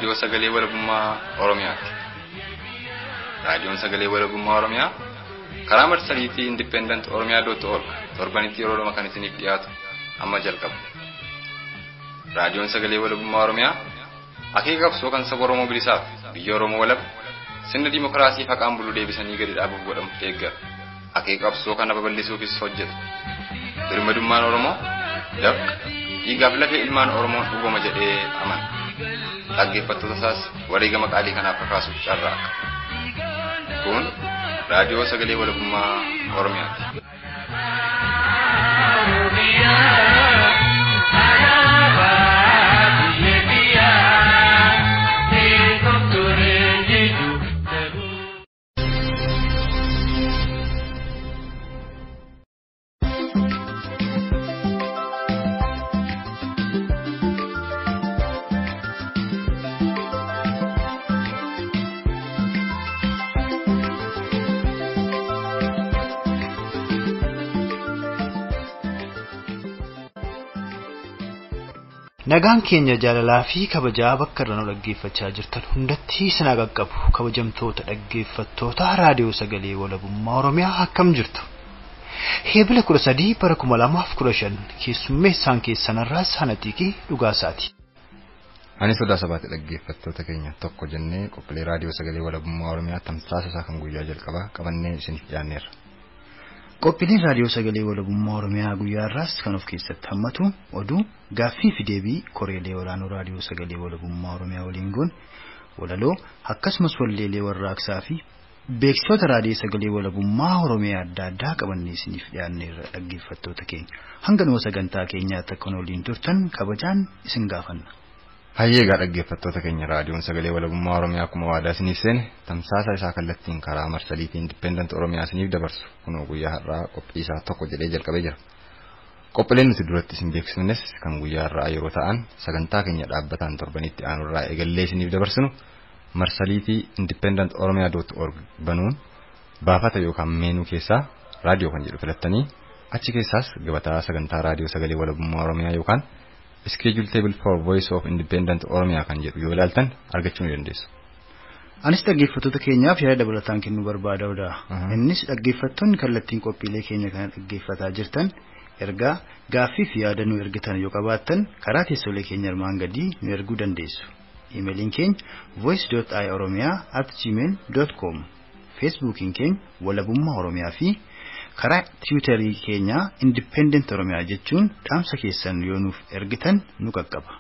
raadiyoo sagalee walabummaa Oromiyaati. Raadiyoon sagalee walabummaa Oromiyaa karaa marsariitii independent.oromia.org torbanitti yeroo lama kan isiniif dhiyaatu amma jalqaba. Raadiyoon sagalee walabummaa Oromiyaa akeeka qabsoo kan saba Oromoo bilisaaf biyya Oromoo walab sirna dimokiraasii haqaan bulu deebisanii gadi dhaabuuf godhamu deeggara. Akeeka qabsoo kana babal'isuufis hojjeta. Birmadummaan Oromoo dafqa dhiigaaf lafee ilmaan Oromoon dhugoma jedhee amana. Dhaggeeffattoota isaas wareegama qaalii kanaaf kakaasuuf carraaqa. Kun raadiyoo sagalee walabummaa Oromiyaati. Nagaan keenya jaalalaa fi kabajaa bakka irra nu dhaggeeffachaa jirtan hundatti isin qaqqabu. Kabajamtoota dhaggeeffattoota raadiyoo sagalee walabummaa Oromiyaa akkam jirtu? Heebila 13 bara 2015 keessummeessaan keessanirraa sanatiiki dhugaasaati. Ani sodaa sabaati dhaggeeffattoota keenya tokko jennee qophiilee raadiyoo sagalee walabummaa Oromiyaa tamsaasa isaa kan guyyaa jalqabaa qabannee isiniif dhiyaanneerra. Qophiileen raadiyoo sagalee walabummaa Oromiyaa guyyaa irraas kan of keessatti hammatu oduu gaaffii fi deebii koreelee olaanoo raadiyoo sagalee walabummaa Oromiyaa waliin goon walaloo akkasumas walleelee warraaqsaa fi beeksisoota raadiyoo sagalee walabummaa Oromiyaa adda addaa qabannee isiniif dhiyaanneerra dhaggeeffattoota keenya. Hanga noo sagantaa keenyaatti akka waliin turtan kabajaan isin gaafanna. Hayyeegaa dhaggeeffattoota keenya raadiyoon sagalee walabummaa Oromiyaa akkuma waadaa isiniif seene tamsaasa isaa kallattiin karaa marsariitii independent Oromiyaa isiniif dabarsu kunoo guyyaa har'aa qophii isaa tokko jedhee jalqabee jira. Qophiileen nuti duratti isin beeksifnes kan guyyaa har'aa yeroo ta'an sagantaa keenya dhaabbataan torbanitti aanurraa eegallee isiniif dabarsinu marsariitii independent.oromia.org banuun baafata yookaan meenuu keessaa raadiyoo kan jedhu filattanii achi keessaas gabataa sagantaa raadiyoo sagalee walabummaa Oromiyaa yookaan Schedule table for Voice of Independent Oromia kan jedhu yoo ilaaltan argachuu ni dandeessu. Anis dhaggeeffattoota keenyaaf yaada dabalataan kennuu barbaada. Innis dhaggeeffattoonni kallattiin qophiilee keenya kana dhaggeeffataa jirtan ergaa gaaffii fi yaada nu ergitan yoo qabaattan karaa teessoolee keenya armaan gadii nu erguu dandeessu. Iimeeliin keenya voice.oromia@gmail.com, Facebookiin keenya walabummaa Oromiyaa fi karaa Twitterii keenya Independent Oromiyaa jechuun dhaamsa keessan yoo nuuf ergitan nu qaqqaba.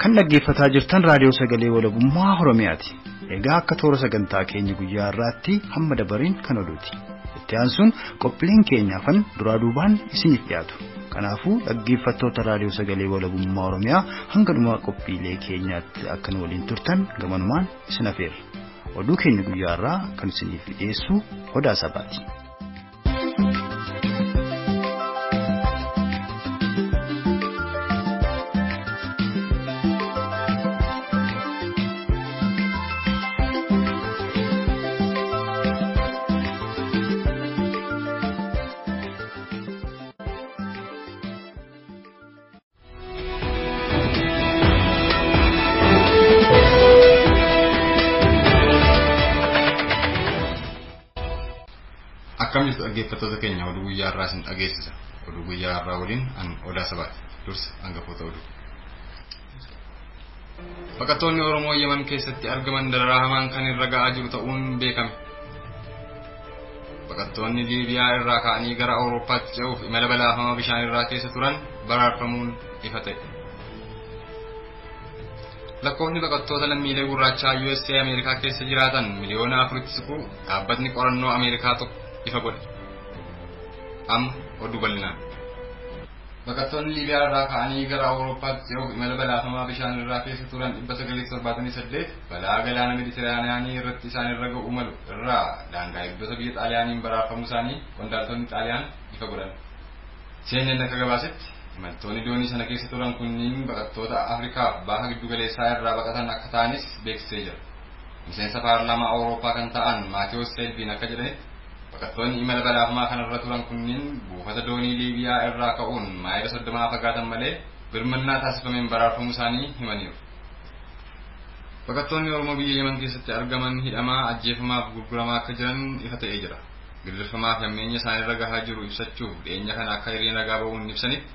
Kan dhaggeeffataa jirtan raadiyoo sagalee walabummaa Oromiyaati. Egaa akka toora sagantaa keenya guyyaa har'aatti hamma dabariin kan oduuti. Itti aansuun qophiileen keenyaafan duraa duubaan isiniif dhiyaatu. Kanaafuu dhaggeeffattoota raadiyoo sagalee walabummaa Oromiyaa hanga dhuma qophiilee keenyaatti akka nu waliin turtan gamanumaan isin affeerra. Oduu keenya guyyaa har'aa kan isiniif dhiyeessu Odaa Sabaati. Akkamitti dhaggeeffattoota keenya oduu guyyaa har'aa isin dhageessisa. Oduu guyyaa har'aa waliin an Odaa Sabaati. Dursa hangafoota oduu. Baqattoonni Oromoo Yemen keessatti argaman dararaa hamaan kan irra ga'aa jiru ta'uun beekame. Baqattoonni Liibiyaa irraa ka'anii gara Awurooppaatti ce'uuf imala balaafamaa bishaan irraa keessa turan baraarfamuun ifa ta'e. Lakkoofni baqattoota lammiilee gurraachaa USA Ameerikaa keessa jiraatan miliyoona 4 siquu dhaabbatni qorannoo Ameerikaa tokko ifa godhe. Amma oduu bal'inaan. Baqattoonni Liibiyaa irraa ka'anii gara Awurooppaatti ce'uuf imala balaafamaa bishaan irraa keessa turan 978 balaa galaana Meditiraaniyaanii irratti isaan irra ga'uu malu irraa daangaa eegdota biyya Xaaliyaaniin baraarfamuu isaanii qondaaltonni Xaaliyaan ifa godhan. CNN akka gabaasetti Imaltoonni doonii sana keessa turan kunniin baqattoota Afrikaa baha giddu galeessaa irraa baqatan akka ta'anis beeksisee jira. Miseensa paarlaamaa Awurooppaa kan ta'an Maatiyuus Selviin akka jedhanitti baqattoonni imala badhaafamaa kanarra turan kunniin buufata doonii Liibiyaa irraa ka'uun maayila 30 fagaatan malee birmannaa taasifameen baraarfamuu isaanii himaniiru. Baqattoonni Oromoo biyya Yemen keessatti argaman hidhamaa, ajjeefamaa fi gurguramaa akka jiran ifa ta'ee jira. Gidirfamaa fi hammeenya isaanirra gahaa jiru ibsachuuf dhiyeenya kana akka hiriira nagaa ba'uun ibsanitti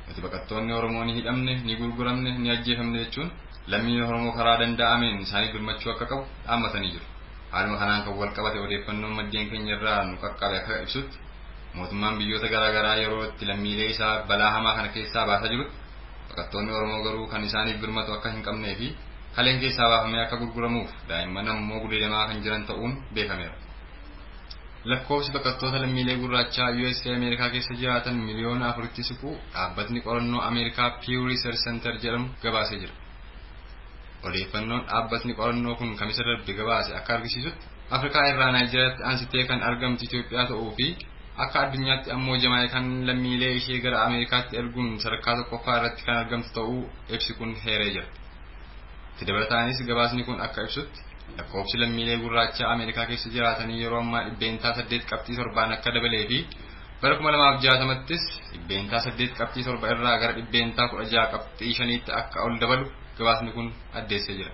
nuti baqattoonni Oromoo ni hidhamne, ni gurguramne, ni ajjeefamne jechuun lammiin Oromoo karaa danda'ameen isaanii birmachuu akka qabu dhaammatanii jiru. Haaluma kanaan kan wal qabate odeeffannoon maddeen keenya irraa nu qaqqabe akka ibsutti mootummaan biyyoota garaa garaa yeroo itti lammiilee isaa balaa hamaa kana keessaa baasaa jirutti baqattoonni Oromoo garuu kan isaaniif birmatu akka hin qabnee fi kaleen keessaa baafamee akka gurguramuuf daa'imman ammoo gudeedamaa kan jiran ta'uun beekameera. Lakkoofsi baqattoota lammiilee gurraachaa USA Ameerikaa keessa jiraatan miliyoona 4tti siqu dhaabbatni qorannoo Ameerikaa Pew Research Center jedhamu gabaasee jira. Odeeffannoon dhaabbatni qorannoo kun kamisa darbe gabaase akka argisiisutti Afrikaa irraa Naayijeriyaatti aansitee kan argamtu Itoophiyaa ta'uu fi akka addunyaatti ammoo Jamaayikaan lammiilee ishee gara Ameerikaatti erguun sadarkaa tokkoffaa irratti kan argamtu ta'uu ibsi kun heeree jira. Itti dabalataanis gabaasni kun akka ibsutti lakkoofsi lammiilee gurraachaa Ameerikaa keessa jiraatanii yeroo ammaa 8.7 akka dabalee fi bara 2060ttis 8.7 irraa gara 16.5tti akka ol dabalu gabaasni kun addeessee jira.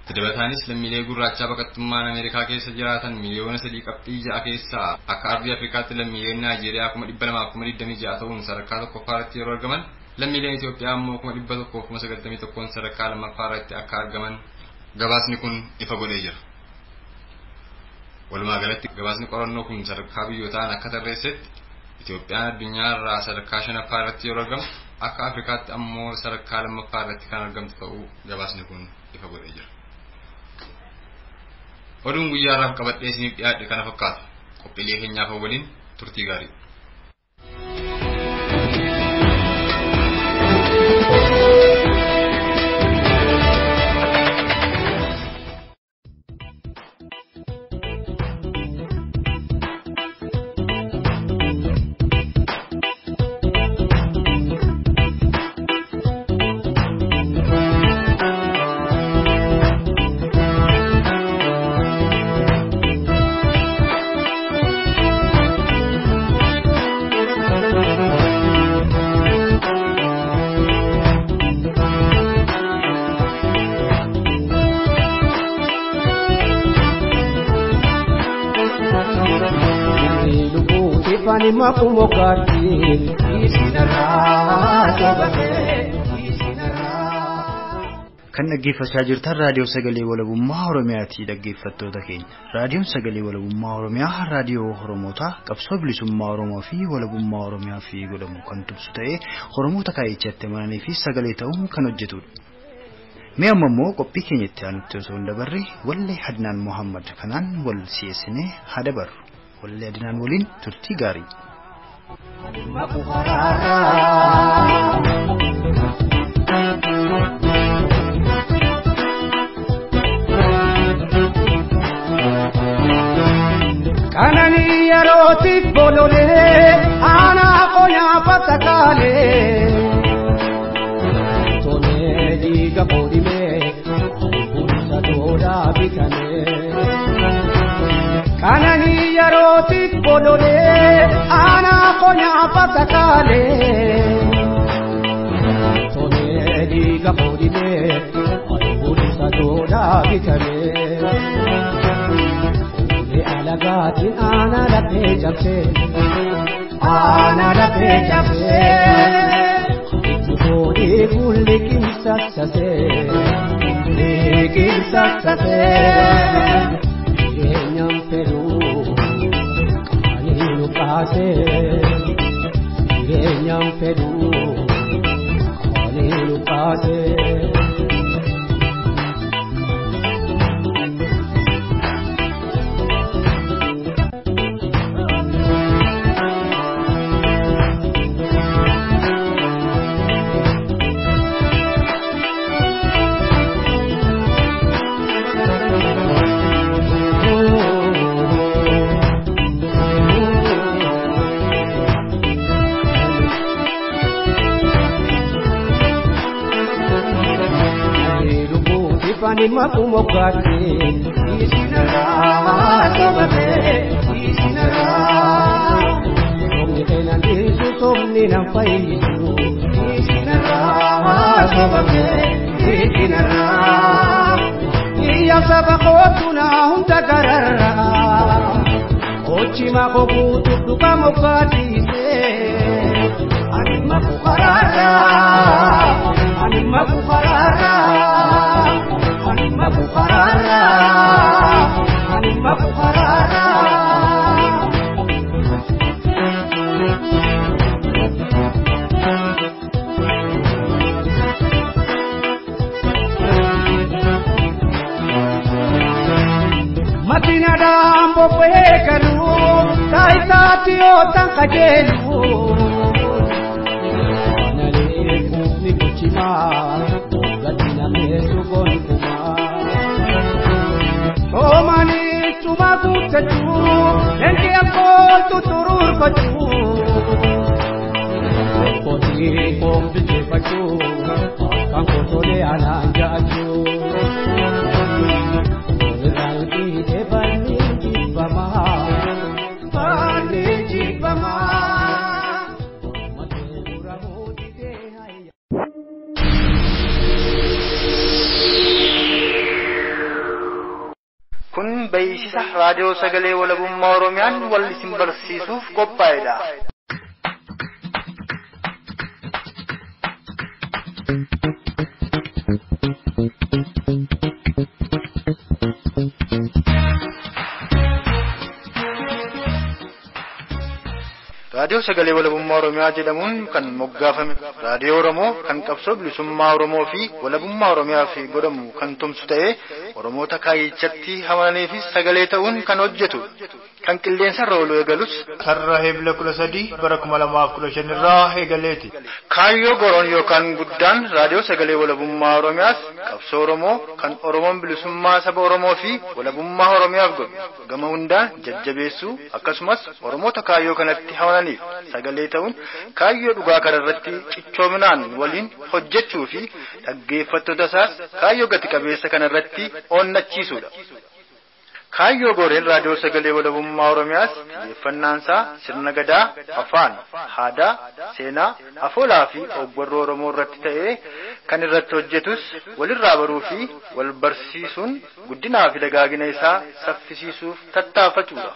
Itti dabalataanis lammiilee gurraachaa baqattummaan Ameerikaa keessa jiraatan miliyoona 3.6 keessaa akka ardii Afrikaatti lammiileen Naayijeeriyaa 226 ta'uun sadarkaa tokkoffaa irratti yeroo argaman lammiileen Itoophiyaa ammoo 191 sadarkaa lammaffaa irratti akka argaman gabaasni kun ifa godhee jira. Walumaa galatti gabaasni qorannoo kun sadarkaa biyyootaan akka tarreessetti Itoophiyaan addunyaa irraa sadarkaa 5ffaa irratti yeroo argamu akka Afrikaatti ammoo sadarkaa lammaffaa irratti kan argamtu ta'uu gabaasni kun ifa godhee jira. Oduun guyyaa irraaf qabadhee isiniif dhiyaadhe kana fakkaata. Qophiilee keenyaaf waliin turtii gaarii. Kan dhaggeeffachaa jirtan raadiyoo sagalee walabummaa Oromiyaati dhaggeeffattoota keenya. Raadiyoon sagalee walabummaa Oromiyaa raadiyoo Oromootaa qabsoo bilisummaa Oromoo fi walabummaa Oromiyaa fi godhamu kan tubsu ta'ee Oromoota kaayichaatti amananii fi sagalee ta'uun kan hojjetudha. Mee amma immoo qophii keenyatti aanutti osoo hin dabarre wallee Adnaan Muhammad kanaan wal si'eessinee haa dabarru. Wallee Adnaan waliin turtii gaarii. Kanani yaroti bolole ana konya patakale tone diga podime pulsa toda bikane Kanani yaroti bolole ana konya patakale tone diga podime pulsa toda bikane Alagatin ana la pejamse Itubodi kulli kimsaksase Yenyam peru Kaninu kase Yenyam peru Kaninu kase ani makumokati isinara sababe isinara somni kena disu somni nafaisu isinara sababe isinara iya sabakotuna hunda garara ochima kokutu dukamokati se ani makukarara ani makukarara ani makukarara ani makukarara matina dambo pekalu taitati otankajelu nale kumi kuchima gatina mesu gonkuma omani tuma kutatu enke akol tuturur kotu koti kombiche pachu kankotole ananja achu kun beeksisa raadiyoo sagalee walabummaa Oromiyaan wal isin barsiisuuf qophaa'edha. raadiyoo sagalee walabummaa Oromiyaa jedhamuun kan moggaafame raadiyoo Oromoo kan qabsoo bilisummaa Oromoo fi walabummaa Oromiyaa fi godhamu kan tumsu ta'ee Oromoota kaayichatti hamananii fi sagalee ta'uun kan hojjetu kan qilleensa irra oolu eegalus sarara Hebla 13 bara 2015 irraa eegaleeti. Kaayyoo goroon yookaan guddaan raadiyoo sagalee walabummaa Oromiyaas qabsoo Oromoo kan Oromoon bilisummaa saba Oromoo fi walabummaa Oromiyaaf godhu gama hundaan jajjabeessuu akkasumas Oromoota kaayyoo kanatti hamananii sagalee ta'uun kaayyoo dhugaa kanarratti cichoominaan waliin hojjechuu fi dhaggeeffattoota isaas kaayyoo gati qabeessa kanarratti onnachiisuudha. Kaayyoo goreen raadiyoo sagalee walabummaa Oromiyaas xiyyeeffannaansaa sirna gadaa, afaan, aadaa, seenaa, afoolaa fi ogbarruu Oromoo irratti ta'ee kan irratti hojjetus walirraa baruu fi wal barsiisuun guddinaa fi dagaagina isaa saffisiisuuf tattaafachuudha.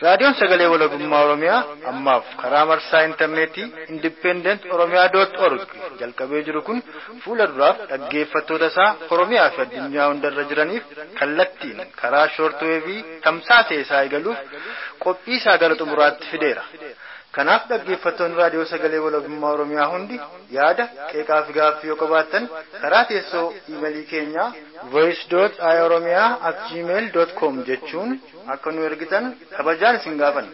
raadiyoon sagalee walabummaa Oromiyaa ammaaf karaa marsaa intarneetii independent.oromia.org jalqabee jiru kun fuula duraaf dhaggeeffattoota isaa Oromiyaa fi addunyaa hundarra jiraniif kallattiin karaa shoortweevii tamsaasee isaa eegaluuf qophii isaa gara xumuraatti fideera. Kanaaf dhaggeeffattoonni raadiyoo sagalee walabummaa Oromiyaa hundi yaada qeeqaa fi gaaffii yoo qabaattan karaa teessoo iimeelii keenyaa voice.ioromia@gmail.com jechuun akka nu ergitan kabajaan isin gaafanna.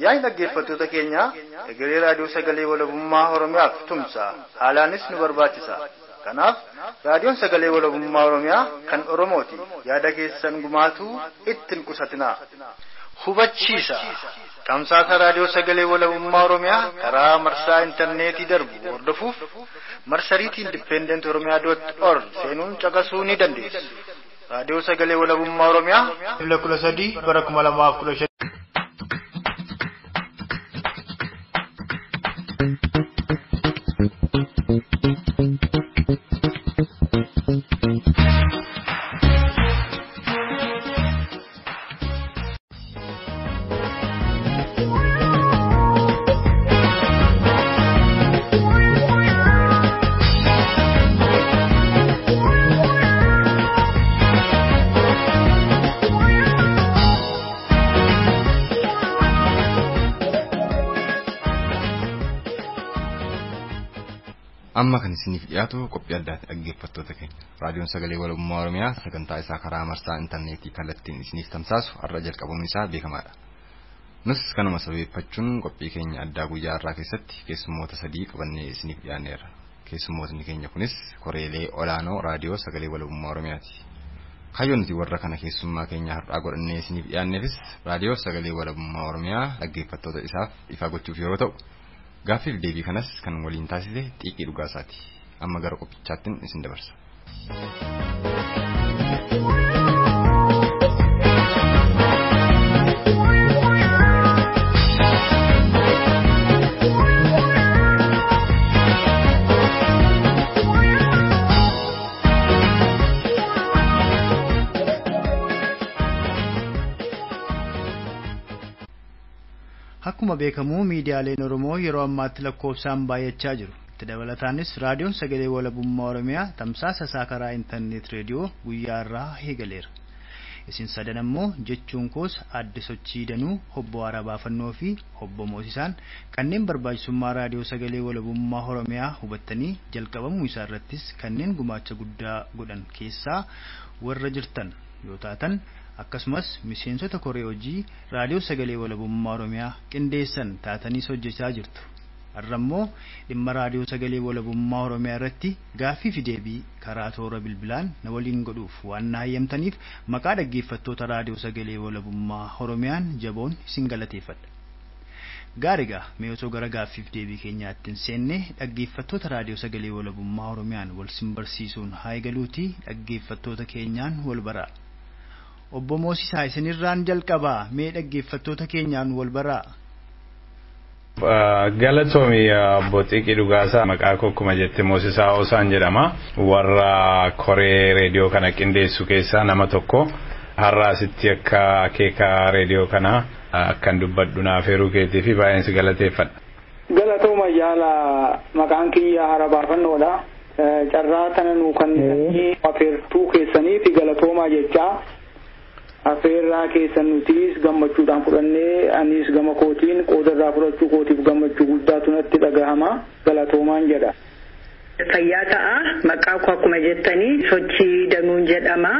Yaa'ii dhaggeeffattoota keenyaa egeree raadiyoo sagalee walabummaa Oromiyaaf tumsa haalaanis nu barbaachisa. Kanaaf raadiyoon sagalee walabummaa Oromiyaa kan Oromooti yaada keessan gumaatu ittiin qusatinaa. Hubachiisa. Tamsaasa raadiyoo sagalee walabummaa Oromiyaa karaa marsaa intarneetii darbu hordofuuf marsariitii independent.oromia.org seenuun caqasuu ni dandeessu. raadiyoo sagalee walabummaa Oromiyaa 13 bara 2015. amma kan isiniif dhiyaatu qophii addaati dhaggeeffattoota keenya. Raadiyoon sagalee walabummaa Oromiyaa sagantaa isaa karaa marsaa intarneetii kallattiin isiniif tamsaasu har'a jalqabuun isaa beekamaadha. Nus kanuma sabeeffachuun qophii keenya addaa guyyaa har'aa keessatti keessummoota 3 qabannee isiniif dhiyaanneerra. Keessummootni keenya kunis koreelee olaanoo raadiyoo sagalee walabummaa Oromiyaati. Kaayyoon nuti warra kana keessummaa keenya har'aa godhannee isiniif dhiyaanneefis raadiyoo sagalee walabummaa Oromiyaa dhaggeeffattoota isaaf ifa gochuuf yeroo ta'u gaaffiif deebii kanas kan waliin taasise xiiqii dhugaasaati. Amma gara qophichaatti isin dabarsa. Akkuma beekamu miidiyaaleen Oromoo yeroo ammaatti lakkoofsaan baay'achaa jiru. Itti dabalataanis raadiyoon sagalee walabummaa Oromiyaa tamsaasa isaa karaa intarneet reediyoo guyyaa irraa eegaleera. Isin sadan ammoo jechuun koos adde sochii danuu obbo Arabaafannoo fi obbo Moosisaan kanneen barbaachisummaa raadiyoo sagalee walabummaa Oromiyaa hubattanii jalqabamuu isaa irrattis kanneen gumaacha guddaa godhan keessaa warra jirtan yoo taatan akkasumas miseensota koree hojii raadiyoo sagalee walabummaa Oromiyaa qindeessan taatanii hojjechaa jirtu. Arrammoo dhimma raadiyoo sagalee walabummaa Oromiyaa irratti gaaffii fi deebii karaa toora bilbilaan na waliin godhuuf waan na hayyamtaniif maqaa dhaggeeffattoota raadiyoo sagalee walabummaa Oromiyaan jaboon isin galateeffadha. Gaarigaa mee osoo gara gaaffii fi deebii keenyaatti hin seenne dhaggeeffattoota raadiyoo sagalee walabummaa Oromiyaan wal simbarsiisuun haa eegaluuti dhaggeeffattoota keenyaan wal baraa. Obbo Moosisaa isinirraan jalqabaa mee dhaggeeffattoota keenyaan wal baraa. Galatoomi Booxiqii Dhugaasaa maqaa koo akkuma jette Moosisaa Oosaan jedhama. Warra koree reediyoo kana qindeessu keessaa nama tokko. Har'a asitti akka akeekaa reediyoo kana akkan dubbadhu naaf heeruu keetii fi baay'een si galateeffadha. Galatooma jaala maqaan kiyya Arabaafannoodha. Carraa kana nuu kanneen afeertuu keessanii fi galatoomaa jechaa. Afeerraa keessan nutiis gammachuudhaan fudhannee anis gama kootiin qoodarraa fudhachuu kootiif gammachuu guddaatu natti dhagahama galatoomaan jedha. Fayyaa ta'a maqaa koo akkuma jettanii sochii danuun jedhama.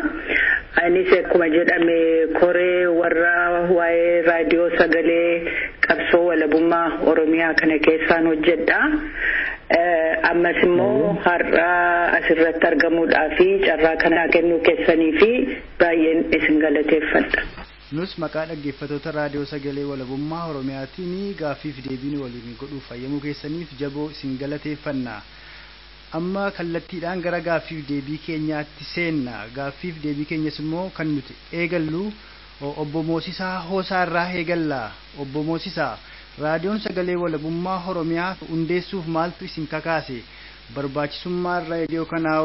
Anis akkuma jedhame koree warra waa'ee raadiyoo sagalee qabsoo walabummaa Oromiyaa kana keessaan hojjedha. Ammas immoo har'a asirratti argamuudhaaf carraa kana kennuu keessanii fi baay'een isin galateeffadha. Nus maqaa dhaggeeffattoota raadiyoo sagalee walabummaa Oromiyaatiin gaaffii fi deebii waliin godhuuf fayyamuu keessaniif jaboo isin galateeffanna. Amma kallattiidhaan gara gaaffii fi deebii keenyaatti seenna. Gaaffii fi deebii keenyas immoo kan nuti eegallu obbo Moosisaa Hoosaa irraa eegalla. Obbo Moosisaa raadiyoon sagalee walabummaa Oromiyaa hundeessuuf maaltu isin kakaase? Barbaachisummaa raadiyoo kanaa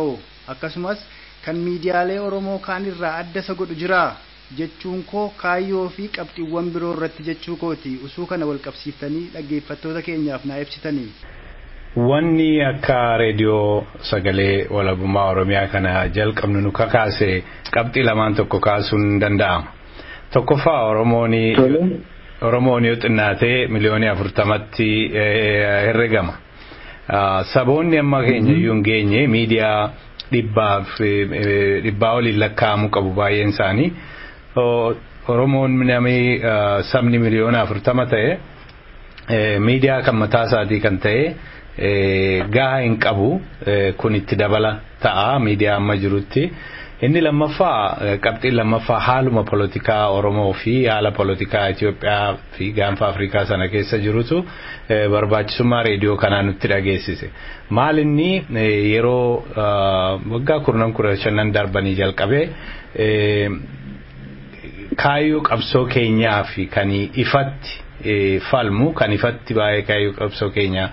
akkasumas kan miidiyaalee Oromoo kaan irraa adda isa godhu jira jechuun koo kaayyoo fi qabxiiwwan biroo irratti jechuu kooti. Usuu kana wal qabsiiftanii dhaggeeffattoota keenyaaf na ibsitanii. Wanni akka reediyoo sagalee walabummaa Oromiyaa kana jalqabnu nu kakaase qabxii lamaan tokko kaasuun danda'ama. Tokkoffaa Oromoon yoo xinnaatee miliyoonii 40tti herregama. Saboonni amma keenya iyyuu hin geenye miidiyaa dhibbaa oliin lakkaa'amuu qabu baay'een isaanii. Oromoon namni sabni miliyoona 40 ta'e miidiyaa kan mataa isaatii kan ta'e gahaa hin qabu kun itti dabala ta'a miidiyaa amma jirutti. Inni lammaffaa qabxiin lammaffaa haaluma politikaa Oromoo fi haala politikaa Itoophiyaa fi gaanfa Afrikaa sana keessa jirutu barbaachisummaa reediyoo kanaa nutti dhageessise. Maal inni yeroo waggaa 15 darbanii jalqabee kaayyoo qabsoo keenyaa fi kan ifatti falmu kan ifatti baay'ee kaayyoo qabsoo keenya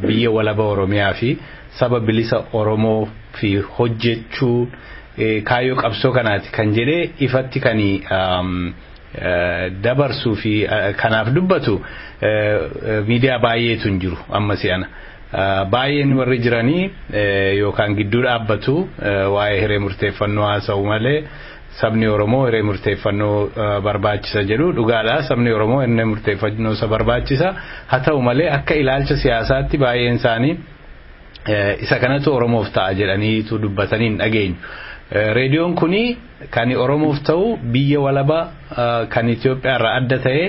biyya walaba Oromiyaa fi saba bilisa Oromoo fi hojjechuu kaayyoo qabsoo kanaati kan jedhee ifatti kan dabarsuu fi kanaaf dubbatu miidiyaa baay'eetu hin jiru amma si'ana. Baay'een warri jiranii yookaan gidduu dhaabbatu waa'ee hiree murteeffannoo haasa'u malee sabni Oromoo hiree murteeffannoo barbaachisa jedhu dhugaadha. Sabni Oromoo hiree murteeffannoo isa barbaachisa haa ta'u malee akka ilaalcha siyaasaatti baay'een isaanii isa kanatu Oromoof ta'a jedhaniitu dubbatanii hin dhageenyu. Reediyoon kuni kan Oromoof ta'u biyya walaba kan Itoophiyaa irraa adda ta'e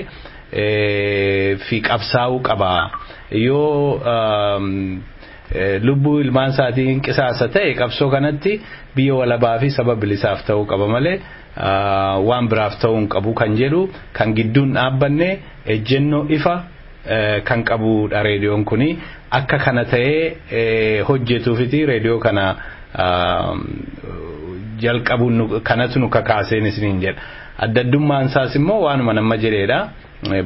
fi qabsaa'uu qaba. Yoo lubbuu ilmaan isaatiin qisaasa ta'e qabsoo kanatti biyya walabaa fi saba bilisaaf ta'uu qaba malee waan biraaf ta'uu hin qabu kan jedhu kan gidduun dhaabbanne ejjennoo ifa kan qabudha reediyoon kuni akka kana ta'ee hojjetuufiti reediyoo kana jalqabuun kanatu nu kakaaseen isiniin jedha. Adda addummaan isaas immoo waanuma nama jedheedha.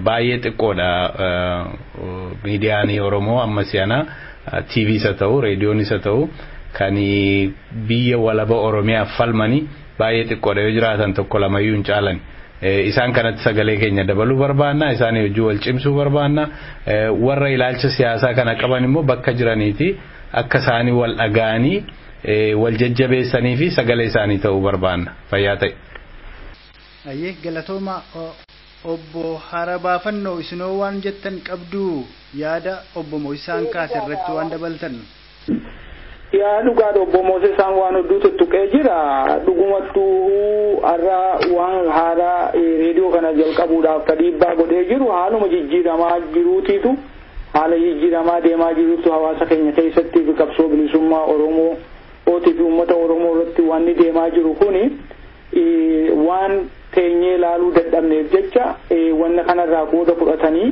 Baay'ee xiqqoodha miidiyaan Oromoo amma si'ana TV isa ta'u reediyoon isa ta'u kan biyya walaba Oromiyaa falmanii baay'ee xiqqoodha yoo jiraatan tokko lamayyuu hin caalan. Isaan kanatti sagalee keenya dabaluu barbaanna isaan hojii wal cimsuu barbaanna warra ilaalcha siyaasaa kana qaban immoo bakka jiraniiti akka isaanii wal dhagaanii wal jajjabeessanii fi sagalee isaanii ta'uu barbaanna fayyaa ta'e. Ayyee galatooma obbo Harabaafannoo isinoo waan jettan qabdu yaada obbo Moosisaan kaase irratti waan dabaltan. Yaa dhugaadha obbo Moosisaan waan hedduutu tuqee jira dhugumattuu har'a waan haaraa reediyoo kana jalqabuudhaaf dhiibbaa godhee jiru haaluma jijjiiramaa jiruutiitu haala jijjiiramaa deemaa jirutu hawaasa keenya keessatti qabsoo bilisummaa Oromoo fi uummata Oromoo irratti waan deemaa jiru kuni waan teenyee ilaaluu dadhabneef jecha wanna kanarraa qooda fudhatanii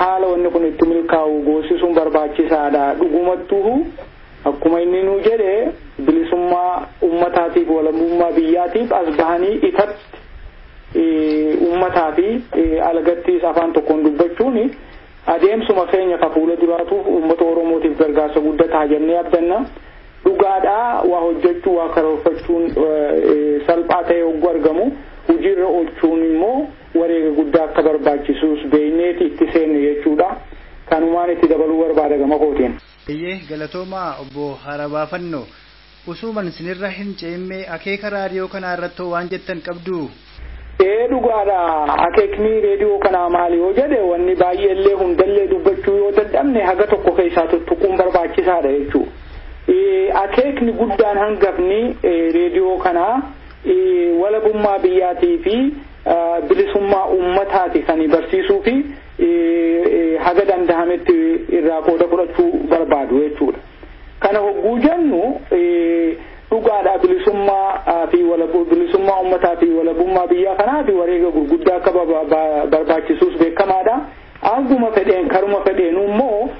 haala wanni kun itti milkaa'u goosisuun barbaachisaadha dhugumattuu akkuma inni nu jedhe bilisummaa ummataatiif walabummaa biyyaatiif as bahanii ifatti ummataa fi algattis afaan tokkoon dubbachuun adeemsuma keenya ka fuula duraatuuf ummata Oromootiif gargaarsa guddataa jennee abdanna dhugaadhaa waa hojjechuu waa karoorfachuun salphaa ta'ee hogguu argamu hojiirra oolchuun immoo wareega guddaa akka barbaachisus beeyneeti itti seenne jechuudha kanumaan itti dabaluu barbaada gama kootiin. Iyyee galatooma obbo Harabaafannoo usuman sinirra hin ceemmee akeeka raadiyoo kanaa irratti waan jettan qabdu. Dhugaadha akeekni reediyoo kanaa maali yoo jedhe wanni baay'eellee hundallee dubbachuu yoo dadhabne haga tokko keessaa tuttuquun barbaachisaadha jechuudha. Akeekni guddaan hangafni reediyoo kanaa walabummaa biyyaatii fi bilisummaa ummataati kan barsiisuu fi haga dandahametti irraa qooda fudhachuu barbaadu jechuudha. Kana hogguu jennu dhugaadha bilisummaa fi bilisummaa ummataa fi walabummaa biyyaa kanaa fi wareega gurguddaa akka barbaachisuus beekamaadha. Arguma fedheen karuma fedheen immoo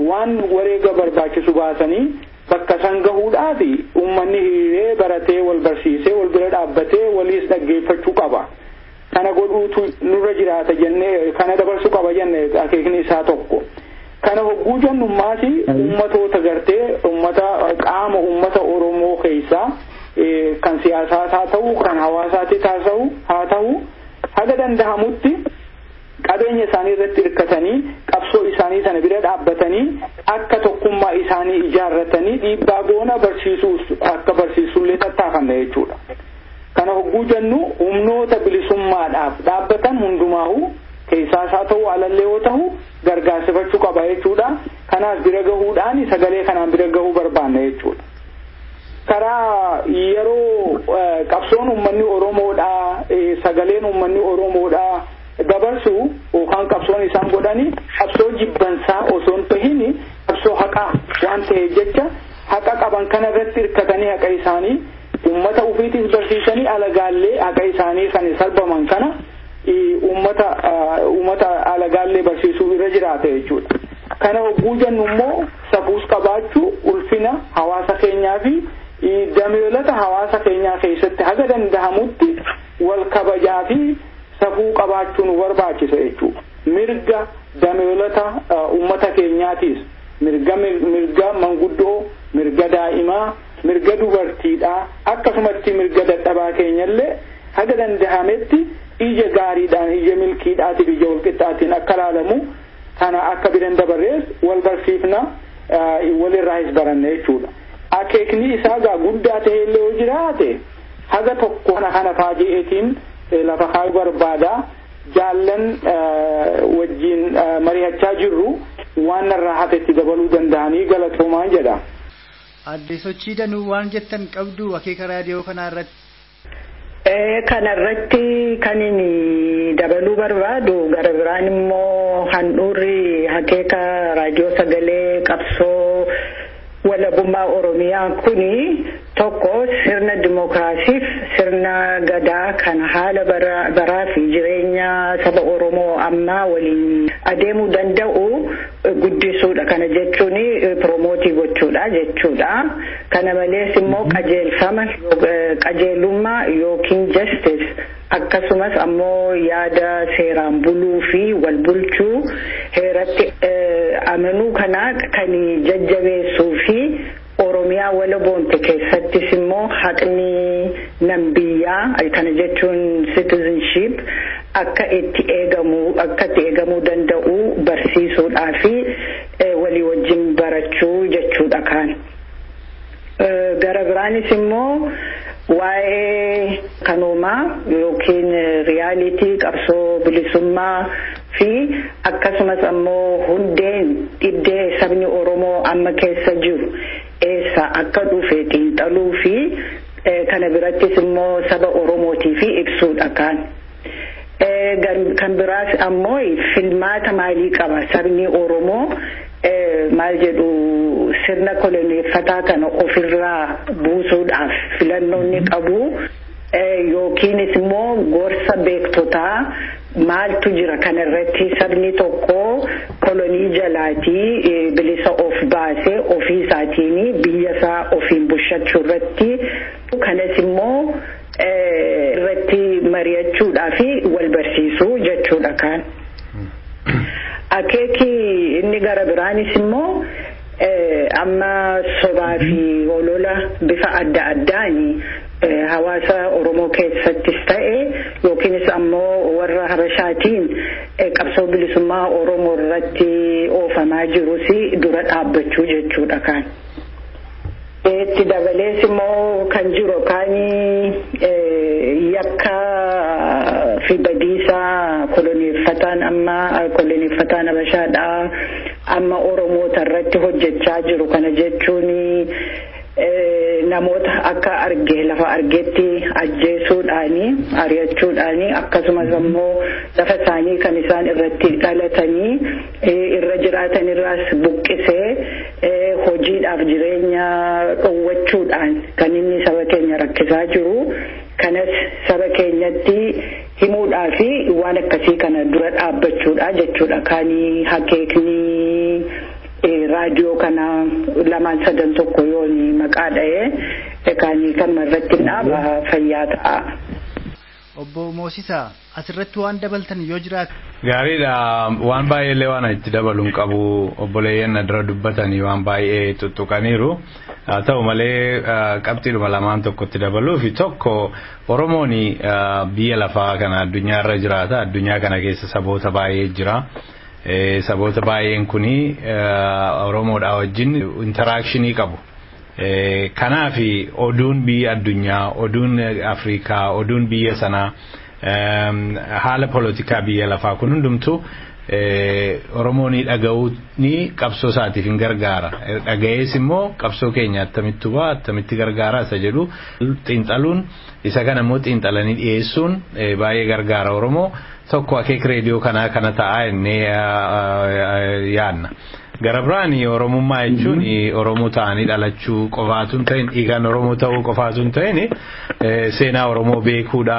waan wareega barbaachisu baasanii bakka san gahuudhaaf ummanni hiriiree baratee wal barsiisee wal bira dhaabbatee waliis dhaggeeffachuu qaba. Kana godhuutu nurra jiraata jennee kana dabarsuu qaba jennee akeekni isaa tokko. Kana hogguu jennu maasi ummatoota gartee ummata qaama ummata Oromoo keessaa kan siyaasaa haa ta'u kan hawaasaatti haa ta'u haga dandahamutti qabeenya isaanii irratti hirkatanii qabsoo isaanii sana bira dhaabbatanii akka tokkummaa isaanii ijaarratanii dhiibbaa goona barsiisuus akka barsiisullee tattaafanna jechuudha. Kana hogguu jennu humnoota bilisummaadhaaf dhaabbatan hundumaa'u keessaas haa ta'u alallee yoo ta'u gargaarsifachuu qaba jechuudha. Kanaas bira gahuudhaan sagalee kanaan bira gahuu barbaanna jechuudha. Karaa yeroo qabsoon uummanni Oromoodhaa sagaleen uummanni Oromoodhaa dabarsu yookaan qabsoon isaan godhani qabsoo jibbansaa osoo hin tahin qabsoo haqaa waan ta'eef jecha haqa qaban kana irratti hirkatanii haqa isaanii ummata ufiitis barsiisanii alagaallee haqa isaanii kan sarbaman kana ummata alagaallee barsiisuu irra jiraata jechuudha. Kana hogguu jennu immoo safuus qabaachuu ulfina hawaasa keenyaa fi dameelota hawaasa keenyaa keessatti haga dandahamutti wal kabajaa fi safuu qabaachuun barbaachisa jechuudha. Mirga dameelota ummata keenyaatiis mirga manguddoo mirga daa'imaa mirga dubartiidhaa akkasumatti mirga dadhabaa keenyallee haga dandahametti ija gaariidhaan ija milkiidhaatiif ija walqixxaatiin akka laalamu kana akka biran dabarrees wal barsiifna walirraas baranna jechuudha. Akeekni isaa guddaa ta'e illee yoo jiraate haga tokko kana faaji'eetiin lafa kaa'uu barbaada jaallan wajjin mari'achaa jirru waan narraa hafetti dabaluu danda'anii galatoomaan jedha. Adde sochii danuu waan jettan qabdu akeeka raadiyoo kanaa irratti. Kanarratti kan inni dabaluu barbaadu gara biraan immoo handhuurri akeeka raadiyoo sagalee qabsoo walabummaa Oromiyaa kuni tokko sirna dimookiraasiif sirna gadaa kan haala baraa fi jireenya saba Oromoo ammaa waliin adeemuu danda'u guddisuudha. Kana jechuun piromootii gochuudha jechuudha. kana malees immoo qajeelfama qajeelummaa yookiin justice akkasumas ammoo yaada seeraan buluu fi wal bulchuu heeratti amanuu kana kan jajjabeessuu fi Oromiyaa walaboonte keessattis immoo haqni nambiyyaa kana jechuun citizenship akka itti eegamuu danda'u barsiisuudhaa fi walii wajjin barachuu jechuudha kan. Gara biraanis immoo waa'ee kanoomaa yookiin riyaalitii qabsoo bilisummaa fi akkasumas ammoo hundeen dhibdee sabni Oromoo amma keessa jiru eessa akka dhufe xiinxaluu fi kana birattis immoo saba Oromootii fi ibsuudha kan. Kan biraas ammoo filmaata maalii qaba sabni Oromoo maal jedhu sirna koloneeffataa kana ofirraa buusuudhaaf filannoonni qabu yookiinis immoo gorsa beektotaa maaltu jira kana irratti sabni tokko kolonii jalaatii bilisa of baasee ofii isaatiin biyya isaa ofiin bulchachuu irratti kanas immoo irratti mari'achuudhaa fi wal barsiisuu jechuudha kan. Akeeki inni gara biraanis immoo amma sobaa fi olola bifa adda addaani hawaasa Oromoo keessattis ta'e yookiinis ammoo warra Habashaatiin qabsoo bilisummaa Oromoo irratti oofamaa jirus dura dhaabbachuu jechuudha kan. Itti dabalees immoo kan jiru kaanii yakka fi badiisaa koloneeffataan Habashaadhaa amma Oromoota irratti hojjechaa jiru kana jechuun namoota akka lafa argeetti ajjeesuudhaani ari'achuudhaani akkasumas ammoo lafa isaanii kan isaan irratti dhalatanii irra jiraatan irraas buqqisee hojiidhaaf jireenya dhowwachuudhaan kan inni saba keenya rakkisaa jiru kanas saba keenyatti himuudhaa fi waan akkasii kana dura dhaabbachuudha jechuudha kaanii hakeekni raadiyoo kana lamaan sadan tokko yooni maqaa dha'ee kaanii kan irratti dhaaba fayyaa ta'a. Obbo Moosisaa asirratti waan dabaltan yoo jiraatu. Gaariidha waan baay'ee waan itti dabaluun qabu obboleeyyan dura dubbatanii waan baay'ee tuttuqaniiru haa ta'u malee qabxiidhuma lamaan tokkotti dabaluufi tokko Oromoon biyya lafaa kana addunyaarra jiraata addunyaa kana keessa saboota baay'ee jira. Saboota baay'een kuni Oromoodhaa wajjin interakshinii qabu. Kanaafi oduun biyya addunyaa, oduun Afrikaa, oduun biyya sanaa, haala politikaa biyya lafaa kun hundumtu Oromoon dhaga'uuni qabsoo isaatiif hin gargaara. Dhaga'ees immoo qabsoo keenya attamitti gargaara isa jedhu xiinxaluun isa kana immoo xiinxalanii dhiyeessuun baay'ee gargaara Oromoo. Tokko akeek reediyoo kana ta'a innee yaadna. Gara biraani Oromummaa jechuun Oromoo ta'anii dhalachuu qofaatu hin ta'in dhiigaan Oromoo ta'uu qofaatu hin ta'in seenaa Oromoo beekuudha,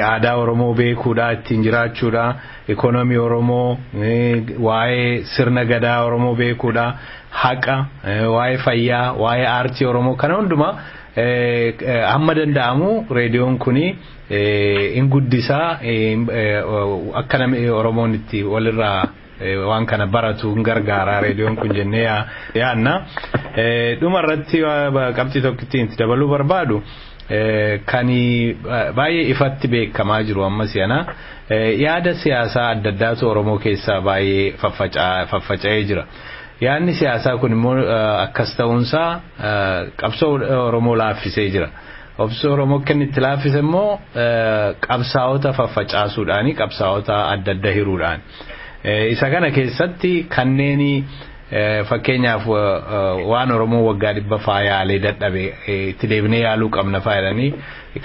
aadaa Oromoo beekuudha, ittiin jiraachuudha, ikoonomii Oromoo, waa'ee sirna gadaa Oromoo beekuudha, haqa, waa'ee fayyaa, waa'ee aartii Oromoo kana hundumaa hamma danda'amu reediyoon kuni in guddisaa akka namni Oromoon itti walirraa waan kana baratu hin gargaara reediyoon kun jennee yaadna. Dhuma irratti qabxii tokkotti itti dabaluu barbaadu kani baay'ee ifatti beekamaa jiru amma si'ana yaada siyaasaa adda addaatu Oromoo keessaa baay'ee faffaca'ee jira. Yaadni siyaasaa kun immoo akkas ta'uunsaa qabsoo Oromoo laaffisee jira. Qabsoo Oromoo kan itti laaffise immoo qabsaa'ota faffacaasuudhaani qabsaa'ota adda adda hiruudhaan. Isa kana keessatti kanneeni fakkeenyaaf waan Oromoo waggaa 100 yaalee dadhabe itti deebinee yaaluu qabna faayidanii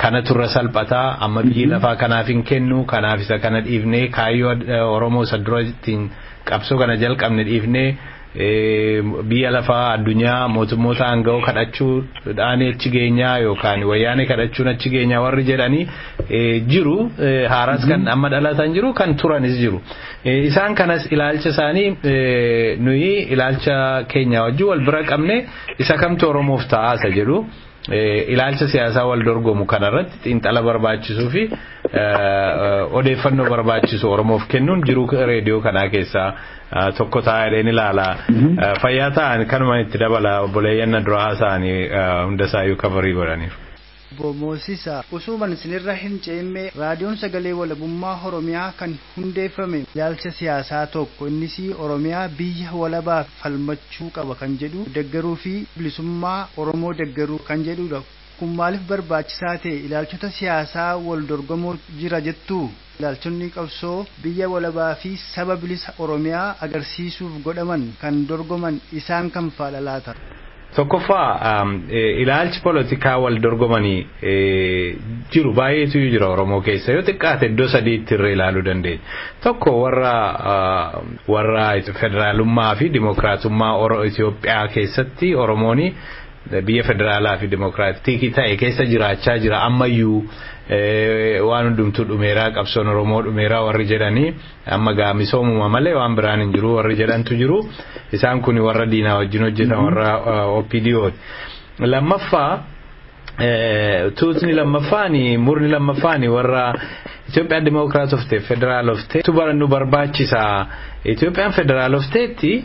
kana turra salphataa amma biyyi lafaa kanaaf hin kennu kanaaf isa kana dhiifnee kaayyoo Oromoo isa dura ittiin qabsoo kana jalqabne dhiifnee biyya lafaa addunyaa mootummoota aanga'oo kadhachuudhaan achi geenyaa yookaan wayyaanee kadhachuun achi geenyaa warri jedhanii jiru haaras kan amma dhalatan jiru kan turanis jiru isaan kanas ilaalcha isaanii nuyi ilaalcha keenya wajjin wal bira qabne isa kamtu Oromoof ta'aasa jedhu ilaalcha siyaasaa wal dorgomu kanarratti xiinxala barbaachisuu fi odeeffannoo barbaachisu Oromoof kennuun jiru reediyoo kanaa keessaa tokko ta'een ilaala fayyaa ta'an kanuma itti dabala obboleeyyan dura haasa'anii hundasaayyuu kabarii godhaniif. Boomosisa usuman sinirra hin ceemme raadiyoon sagalee walabummaa Oromiyaa kan hundeeffame ilaalcha siyaasaa tokko innis Oromiyaa biyya walabaa falmachuu qaba kan jedhu deggeruu fi bilisummaa Oromoo deggeruu kan jedhudha. Kun maaliif barbaachisaa ta'e ilaalchota siyaasaa wal dorgomoo jira jettu ilaalchonni qabsoo biyya walabaa fi saba bilisa Oromiyaa agarsiisuuf godhaman kan dorgoman isaan kan faadhalaata. Tokkoffaa ilaalchi politikaa wal dorgomanii jiru baay'eetu jira Oromoo keessa yoo xiqqaate iddoo sadiitti irra ilaaluu dandeenya. Tokko warra federaalummaa fi dimokiraatummaa Itoophiyaa keessatti Oromooni biyya federaalaa fi dimokiraatikii ta'e keessa jiraachaa jira ammayyuu waan hundumtuu dhumeeraa qabsoon Oromoo dhumeeraa warri jedhanii amma gaa misoomuma malee waan biraan hin jiru warri jedhantu jiru isaan kun warra diinaa wajjin hojjetan warra OPDO. Lammaffaa tuutni lammaffaani murni lammaffaani warra Itoophiyaa Democrat of the Federal of State tubarannu barbaachisa Itoophiyaan Federal of State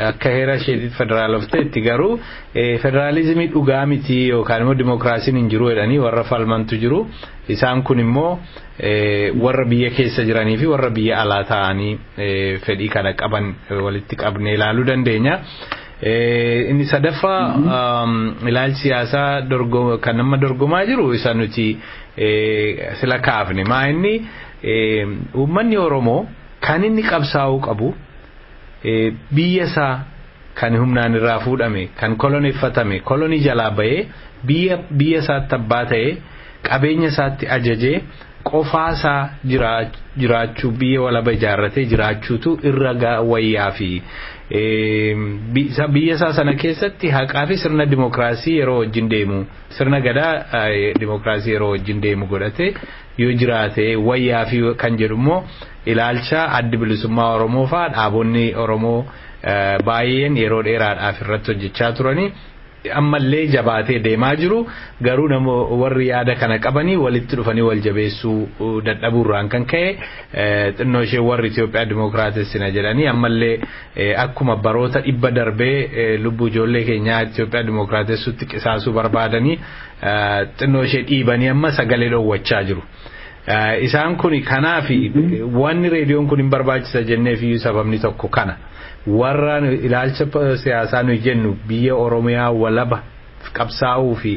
akka heera ishee Federal of State garuu federalizimii dhugaa miti yookaan immoo dimokiraasiin hin jiru jedhanii warra falmantu jiru isaan kun immoo warra biyya keessa jiranii fi warra biyya alaa ta'anii fedhii kana qaban walitti qabnee ilaaluu dandeenya. Inni sadaffaa ilaalchi siyaasaa kan nama dorgomaa jiru isa nuti sila kaafne maa inni uummanni Oromoo kan inni qabsaa'uu qabu biyya isaa kan humnaan irraa fuudhame kan koloneeffatame kolonii jalaa bahee biyya isaatti abbaa ta'ee qabeenya isaatti ajajee qofaasaa jiraachuu biyya walaba ijaarratee jiraachuutu irra wayyaa fi biyya isaa sana keessatti haqaa fi sirna dimokiraasii yeroo wajjin deemu sirna gadaa dimokiraasii yeroo wajjin deemu godhate yoo jiraate wayyaa fi kan jedhu immoo ilaalcha addi bilisummaa Oromoo faa dhaabonni Oromoo baay'een yeroo dheeraadhaaf irratti hojjechaa turanii ammallee jabaatee deemaa jiru garuu nama warri yaada kana qabanii walitti dhufanii wal jabeessuu dadhabuurraan kan ka'e xinnoo ishee warri Itoophiyaa Dimookiraatessina jedhanii ammallee akkuma baroota dhibba darbee lubbuu ijoollee keenyaa Itoophiyaa Dimookiraatessutti qisaasuu barbaadanii xinnoo ishee dhiibanii amma sagalee dhoowwachaa jiru. Isaan kun kanaaf wanni reediyoon kun hin barbaachisa jenneef sababni tokko kana. Warra ilaalcha siyaasaa nuyi jennu biyya Oromiyaa walaba qabsaa'uu fi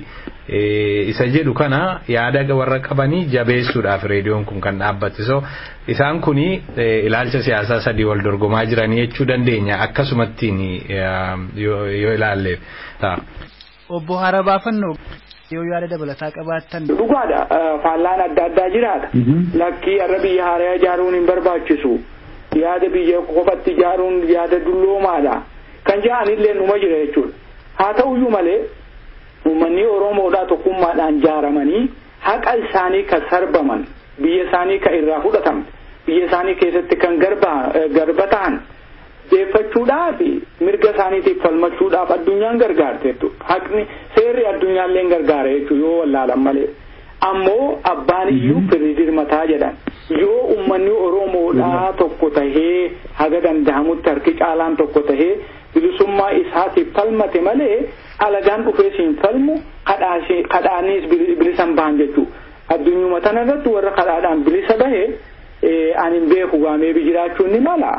isa jedhu kana yaada warra qabanii jabeessuudhaaf reediyoon kun kan dhaabbate so isaan kun ilaalcha siyaasaa sadii wal dorgomaa jiranii jechuu dandeenya akkasumattiin yoo ilaalle. Obbo Harabaafannoo yoo yaada dabalataa qabaattan dhugaadha faallaan adda addaa jiraata lakkii arra biyya haaraa ijaaruun hin barbaachisu. Yaada biyya qofatti ijaaruun yaada dulloomaadha kan jedhanillee numa jira jechuudha. Haa ta'uyyuu malee uummanni Oromoodhaa tokkummaadhaan ijaaramanii haqa isaanii kan sarbaman biyya isaanii kan irraa fudhataman biyya isaanii keessatti kan garba ta'an deeffachuudhaaf mirga isaaniitiif falmachuudhaaf addunyaan gargaarte jechuudha. Haqni seerri addunyaallee gargaara jechuudha yoo wallaalan malee. Ammoo abbaan iyyuu firri dirmataa jedhan yoo uummanni Oromoodhaa tokko tahee haga danda'amutti harki caalaan tokko tahee bilisummaa isaatiif falmate malee alagaan dhufee siin falmu kadhaanis bilisan bahan jechuudha. Addunyuma tanarratti warra kadhaadhaan bilisa bahee ani hin beeku gaamee jiraachuun ni mala.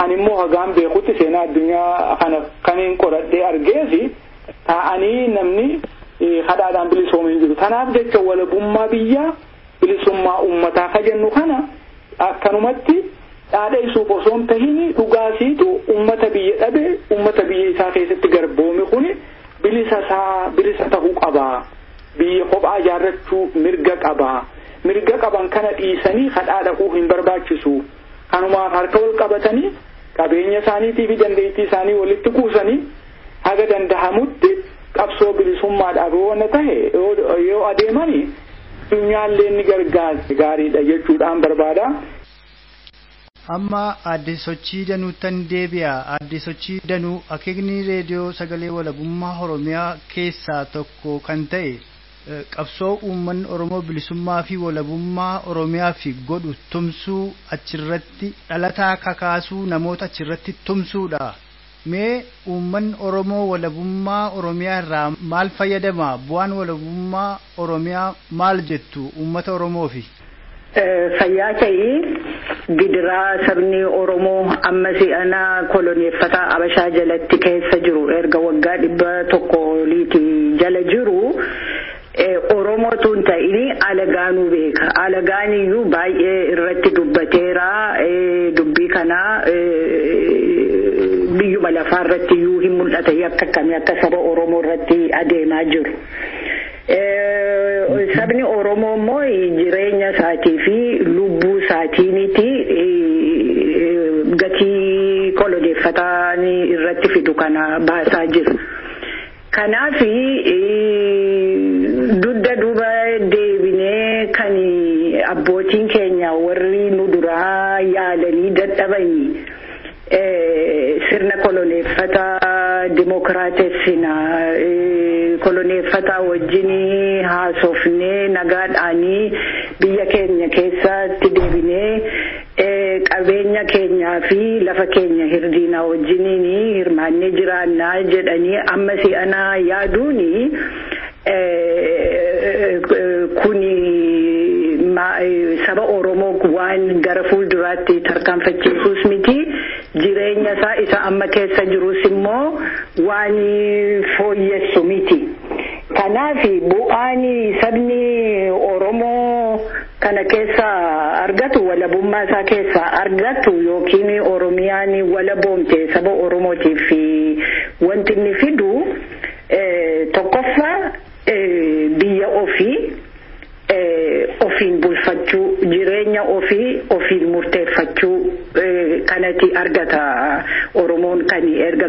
Ani immoo hagaan beekutti seenaa addunyaa kana kan hin qoradhee argeesi taa'anii namni kadhaadhaan bilisoomee jiru. Kanaaf jecha walabummaa biyyaa bilisummaa uummataa ka jennu kana akkanumatti dhaadheessuuf osoo hin tahin dhugaasiitu uummata biyya dhabe uummata biyya isaa keessatti garboome kun bilisa ta'uu qabaa. Biyya kophaa ijaarrachuu mirga qabaa. Mirga qaban kana dhiisanii kadhaa dhaquu hin barbaachisu. Kanumaaf harka wal qabatanii qabeenya isaaniitii fi dandeettii isaanii walitti kuusanii haga dandahamutti qabsoo bilisummaadhaaf waan ta'e yoo adeemani addunyaallee ni gargaarti gaariidha jechuudhaan barbaada. Amma adde sochii danuu tan deebi'a. Adde sochii danuu akeekni reediyoo sagalee walabummaa Oromiyaa keessaa tokko kan ta'e qabsoo uummanni Oromoo bilisummaa fi walabummaa Oromiyaa fi godhu tumsuu achirratti dhalataa kakaasuu namoota achirratti tumsuudha. Mee uummanni Oromoo walabummaa Oromiyaa irraa maal fayyadama? Bu'aan walabummaa Oromiyaa maal jettu uummata Oromoo fi? Fayyaa ta'ii gidiraa sabni Oromoo amma si'ana koloneeffataa Abashaa jalatti keessa jiru erga waggaa 100 oliitii jala jiru Oromootu hin ta'ini alagaanuu beeka. Alagaaniyyuu baay'ee irratti dubbateera. Dubbii kana biyyuma lafaa irratti iyyuu hin mul'ata akka akkamii akka saba Oromoo irratti adeemaa jiru. Sabni Oromoo immoo jireenya isaatii fi lubbuu isaatiiniti gatii koloneeffataan irratti fidu kana baasaa jiru. Kanaaf dudda duuba deebinee kan abbootiin keenya warri nu duraa yaalanii dadhabanii sirna koloneeffataa dimokiraatessina koloneeffataa wajjin haasofnee nagaadhaanii biyya keenya keessatti deebinee qabeenya keenyaa fi lafa keenya hirdiinaa wajjiniin hirmaannee jiraannaa jedhanii amma si'ana yaaduuni kuni saba Oromoo waan gara fuulduraatti tarkaanfachiisuus miti. Jireenya isaa isa amma keessa jirus immoo waan fooyyessu miti. Kanaaf bu'aan sabni Oromoo kana keessa argatu walabummaa isaa keessa argatu yookiin Oromiyaan walaboomte saba Oromootiif wanti inni fidu tokkoffaa biyya ofii ofiin bulfachuu jireenya ofii ofiin murteeffachuu kanatti argata Oromoon kan erga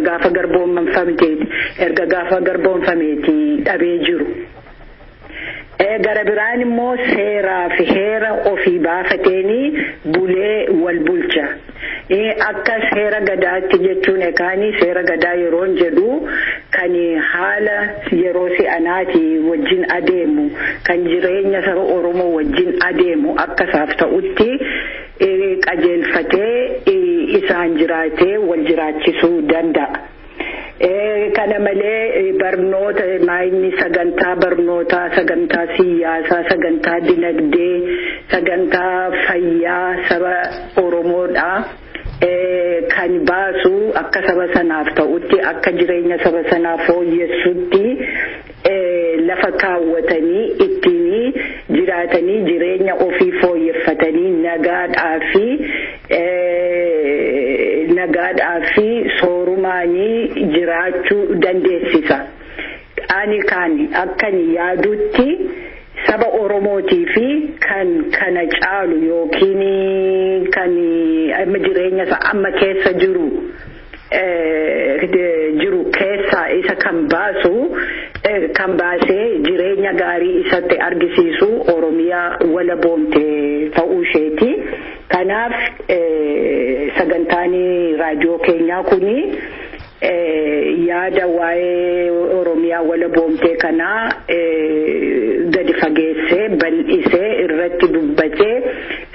gaafa garboomfameeti dhabee jiru. Gara biraan immoo seeraa fi heera ofii baafateeni bulee wal bulcha. Akka seera gadaatti jechuun ekaanii seera gadaa yeroon jedhu kan haala yeroo si'anaati wajjin adeemu kan jireenya saba Oromoo wajjin adeemu akkasaaf ta'utti qajeelfatee isaan jiraatee wal jiraachisuu danda'a. Kana malee barnoota maayini sagantaa barnootaa sagantaa siyaasaa sagantaa dinagdee sagantaa fayyaa saba Oromoodha kan baasu akka saba sanaaf ta'utti akka jireenya saba sanaa fooyyessutti lafa kaawwatanii ittiin jiraatanii jireenya ofii fooyyeffatanii nagaadhaa fi soorumaanii jiraachuu dandeessisa. Ani kan akkan yaadutti saba Oromootii fi kan kana caalu yookiin kan jireenya isaa amma keessa jiru keessa isa kan baasu kan baasee jireenya gaarii isatti argisiisu Oromiyaa walaboomte ta'uu isheeti. Kanaaf sagantaan raadiyoo keenyaa kuni yaada waa'ee Oromiyaa walaboomtee kanaa gadi fageessee bal'isee irratti dubbatee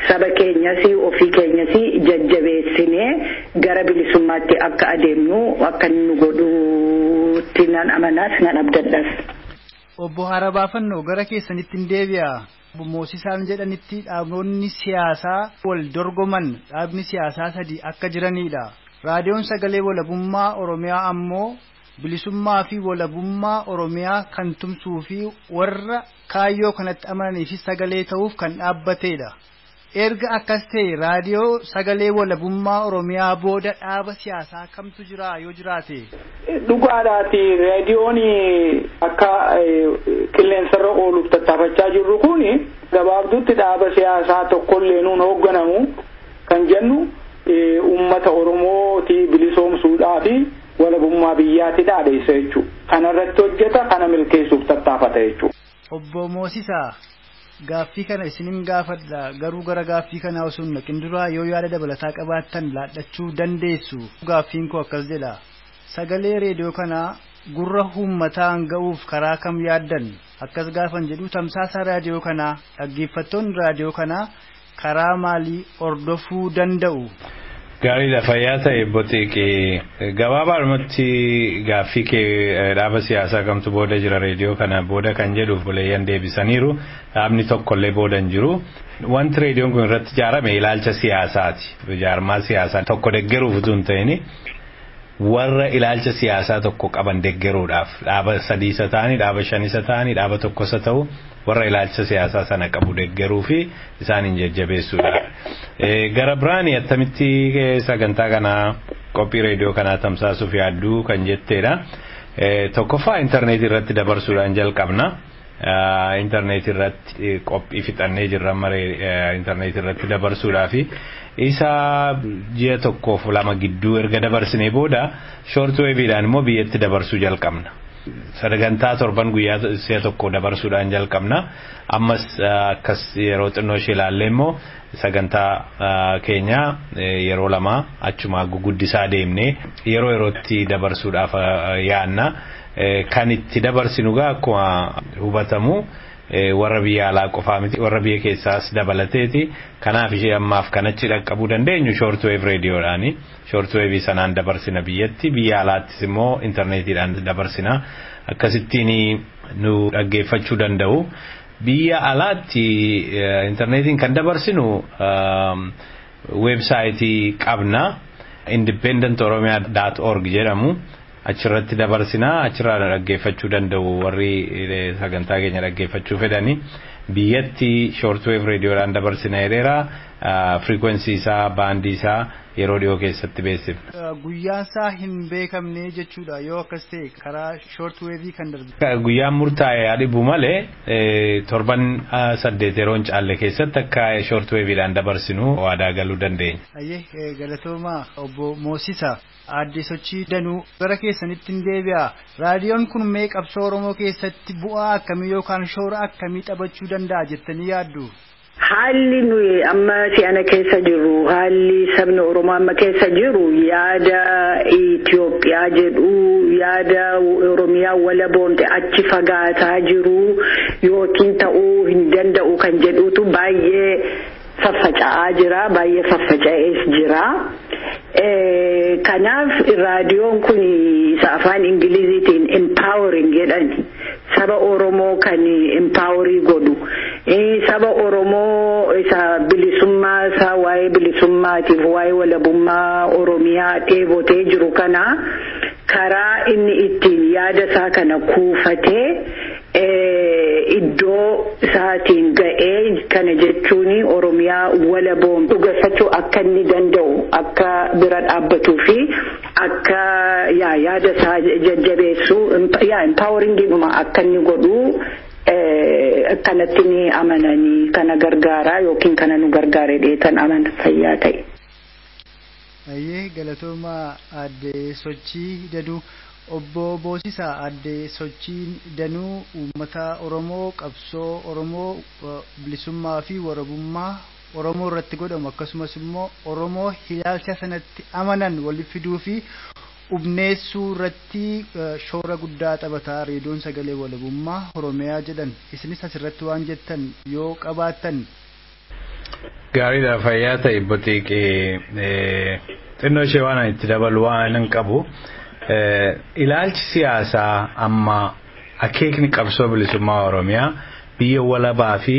saba keenyas ofii keenyas jajjabeessinee gara bilisummaatti akka adeemnu akka nu godhuutti nan amanaas nan abdadhas. Obbo Harabaafannoo gara keessanitti hin deebi'a. Moosisaan jedhanitti dhaabonni siyaasaa wal dorgoman dhaabni siyaasaa 3 akka jiranidha. Raadiyoon sagalee walabummaa Oromiyaa ammoo bilisummaa fi walabummaa Oromiyaa kan tumsuu fi warra kaayyoo kanatti amananii fi sagalee ta'uuf kan dhaabbatedha. Erga akkas ta'e raadiyoo sagalee walabummaa Oromiyaa booda dhaaba siyaasaa kamtu jira yoo jiraate? Dhugaadhaati raadiyoon akka qilleensarra ooluuf tattaafachaa jirru kun gabaabduutti dhaaba siyaasaa tokkollee nuun hoogganamu kan jennu ummata Oromooti bilisoomsuudhaa fi walabummaa biyyaatti dhaadheessa jechuudha. Kanarratti hojjeta kana milkeessuuf tattaafata jechuudha. Obbo Moosisaa gaaffii kana isinin gaafadha garuu gara gaaffii kanaa osoo hin dhaqin dura yoo yaada dabalataa qabaattan laadhachuu dandeessu. Gaaffiin koo akkas jedha. Sagalee reediyoo kanaa gurra uummataan ga'uuf karaa kam yaaddan akkas gaafan jedhu tamsaasa raadiyoo kanaa dhaggeeffattoonni raadiyoo kanaa karaa maalii hordofuu danda'u? Gaariidha fayyaa ta'e botiiqee gabaabaadhumatti gaaffii kee dhaaba siyaasaa kamtu booda jira reediyoo kana booda kan jedhuuf buleeyyan deebisaniiru dhaabni tokkollee booda hin jiru. Wanti reediyoon kun irratti ijaarame ilaalcha siyaasaati. Ijaarmaa siyaasaa tokko deggeruuf utuu hin ta'in warra ilaalcha siyaasaa tokko qaban deggeruudhaaf dhaaba sadiisa ta'anii dhaaba shanisa ta'anii dhaaba tokkosa ta'u warra ilaalcha siyaasaa sana qabu deggeruu fi isaaniin jajjabeessuudha. Gara biraanii attamitti sagantaa kana qophii reediyoo kanaa tamsaasuuf yaadduu kan jetteedha. Tokkoffaa intarneetii irratti dabarsuudhaan jalqabna. Intarneetii irratti qophii fixannee jirra maree intarneetii irratti dabarsuudhaafi isa ji'a tokkoof lama gidduu erga dabarsinee booda shortweeviidhaan immoo biyyatti dabarsuu jalqabna. Sagantaa torban guyyaa si'a tokko dabarsuudhaan jalqabna. Ammas akkas yeroo xinnoo ishee ilaalle immoo sagantaa keenya yeroo lama achuma guguddisaa deemnee yeroo yerootti dabarsuudhaaf yaanna. Kan itti dabarsinu gaa akkuma hubatamu warra biyya alaa qofaa miti warra biyya keessaas dabalateeti. Kanaaf ishee ammaaf kanachi dhaqqabuu dandeenyu shortwave reediyoodhaani. Shortwave sanaan dabarsina biyyatti biyya alaattis immoo intarneetiidhaan dabarsina. Akkasittiin nu dhaggeeffachuu danda'u. Biyya alaatti intarneetiin kan dabarsinu weebsaayitii qabna independentoromia.org jedhamu. Achirratti dabarsinaa achirraa dhaggeeffachuu danda'u warri sagantaa keenya dhaggeeffachuu fedhani biyyatti shortwave reediyoodhaan dabarsina jedheera frequency isaa baandii isaa yeroo dhiyoo keessatti beeksifna. Guyyaan isaa hin beekamne jechuudha yoo akkas ta'e karaa shortwave kan darbu. Guyyaan murtaa'e adibu malee torban 8 yeroon caalle keessatti akka shortwaveedhaan dabarsinu waadaa galuu dandeenya. Ayyee galatoomaa obbo Moosisaa. Aadde sochii danuu gara keessanitti hin deebi'a. Raadiyoon kun mee qabsoo Oromoo keessatti bu'aa akkamii yookaan shoora akkamii taphachuu danda'a jettanii yaaddu? Haalli nuyi amma si'ana keessa jiru haalli sabni Oromoo amma keessa jiru yaada Itoophiyaa jedhu yaada Oromiyaa walaboomte achi fagaataa jiru yookiin ta'uu hin danda'u kan jedhutu baay'ee faffaca'aa jira baay'ee faffaca'ees jira. Kanaaf raadiyoon kun isa afaan Ingiliziitiin empowering jedhani saba Oromoo kan empowerii godhu saba Oromoo isa bilisummaa isaa waa'ee bilisummaatiif waa'ee walabummaa Oromiyaa dheebotee jiru kana karaa inni ittiin yaada isaa kana kuufatee iddoo isaatiin ga'ee kana jechuun Oromiyaa walaboom dhugeeffachuu akka inni danda'u akka bira dhaabbatuu fi akka yaada isaa jajjabeessu empoweringiidhuma akka inni godhu kanatti ni amananii kana gargaaraa yookiin kana nu gargaaree dheetan amana fayyaa ta'e. Ayyee galatoomaa aadde sochii daduu. Obbo Moosisaa aadde sochiin danuu uummata Oromoo qabsoo Oromoo bilisummaa fi warabummaa Oromoo irratti godhamu akkasumas immoo Oromoo ilaalcha sanatti amanan waliif fiduu fi ubneessuu irratti shoora guddaa taphataa reediyoon sagalee walabummaa Oromiyaa jedhan isinis asirratti waan jettan yoo qabaattan. Gaariidha fayyaa ta'e botiiqee xinnoo ishee waan itti dabalu waan hin qabu. Ilaalchi siyaasaa amma akeekni qabsoo bilisummaa Oromiyaa biyya walabaa fi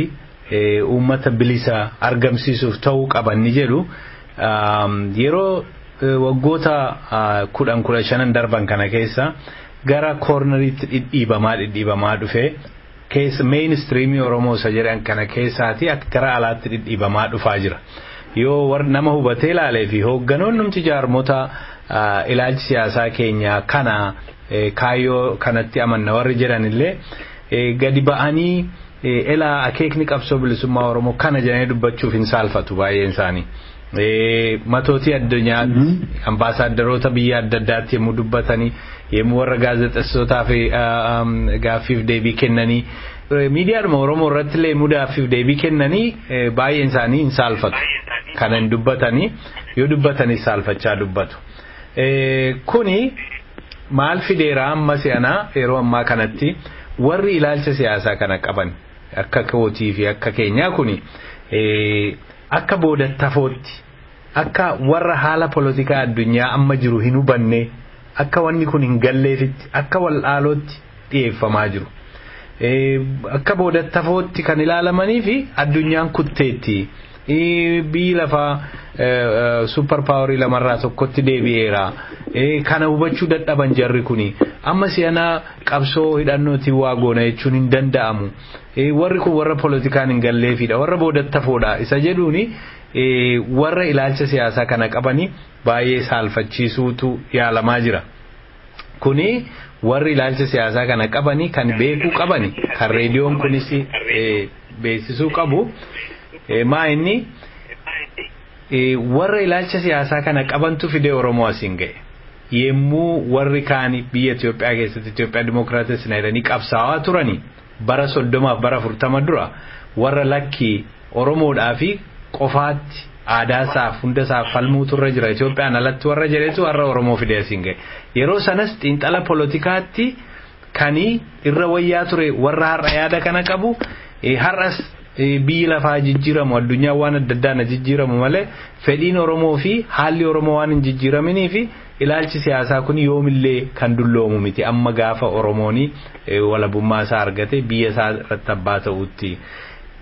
uummata bilisa argamsiisuuf ta'uu qaban ni jedhu yeroo waggoota 15 darban kana keessa gara koorneriitti dhidhiibamaa dhufe keessa mainstreamii Oromoo isa jedhan kana keessaati akka gara alaatti dhidhiibamaa dhufaa jira. Yoo nama hubatee ilaalee fi hoogganoonni jaarmota ilaalchi siyaasaa keenya kana kaayyoo kanatti amanna warri jedhan illee gadi ba'anii elaa akeekni qabsoo bilisummaa Oromoo kana jedhanii dubbachuuf hin saalfatu baay'een isaanii. Matootii addunyaa ambaasaaddaroota biyya adda addaatti yemmuu dubbatanii yemmuu warra gaazexeessootaa fi gaaffiif deebii kennanii miidiyaadhuma Oromoo irratti illee yemmuu gaaffiif deebii kennanii baay'een isaanii hin saalfatu. Kana hin dubbatanii yoo dubbatanii saalfachaa dubbatu. Kuni maal fideera amma si'anaa yeroo ammaa kanatti warri ilaalcha siyaasaa kana qaban akka kootii fi akka keenyaa kuni akka boodattafootti akka warra haala politikaa addunyaa amma jiru hin hubanne akka wanni kun hin galleefitti akka wal'aalootti dhiyeeffamaa jiru. Akka boodattafootti kan ilaalamanii fi addunyaan kutteetti. Biyyi lafaa super powerii lamarraa tokkotti deebi'eera. Kana hubachuu dadhaban jarri kuni amma si'anaa qabsoo hidhannootiin waa goona jechuun hin danda'amu. Warri kun warra politikaan hin galleefidha, warra boodattafoodha. Isa jedhuuni warra ilaalcha siyaasaa kana qabanii baay'ee saalfachiisuutu yaalamaa jira. Kuni warri ilaalcha siyaasaa kana qabanii kan beekuu qabani kan reediyoon kunis beeksisuu qabu. Maa inni warra ilaalcha siyaasaa kana qabantu fidee Oromoo asiin ga'e. Yemmuu warri kaani biyya Itoophiyaa keessatti Itoophiyaa Dimookiraatessi jedhanii qabsaa'aa turani bara 30 bara 40 dura warra lakkii Oromoodhaa fi qofaatti aadaasaaf hundasaaf falmuutu irra jira Itoophiyaan alatti warra jedhetu warra Oromoo fidee asiin ga'e. Yeroo sanas xiinxala politikaatti kanii irra wayyaa ture warra har'a yaada kana qabu har'as biyyi lafaa jijjiiramu addunyaa waan adda addaan jijjiiramu malee fedhiin Oromoo fi haalli Oromoo waan hin jijjiiramanii fi ilaalchi siyaasaa kun yoomillee kan dulloomu miti amma gaafa Oromooni walabummaa isaa argate biyya isaa irratti abbaa ta'utti.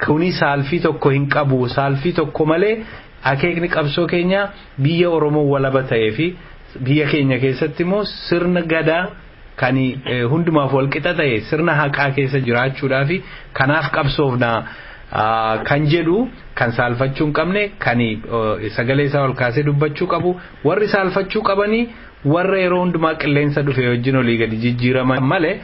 Kuni saalfii tokko hin qabu saalfii tokko malee akeekni qabsoo keenya biyya Oromoo walaba ta'ee fi biyya keenya keessatti immoo sirna gadaa kan hundumaaf walqixa ta'e sirna haqaa keessa jiraachuudhaa fi kanaaf qabsoofna. Kan jedhu kan saalfachuu hin qabne kan sagalee isaa ol kaasee dubbachuu qabu warri saalfachuu qabanii warra yeroo hundumaa qilleensa dhufe wajjin olii gadi jijjiiraman malee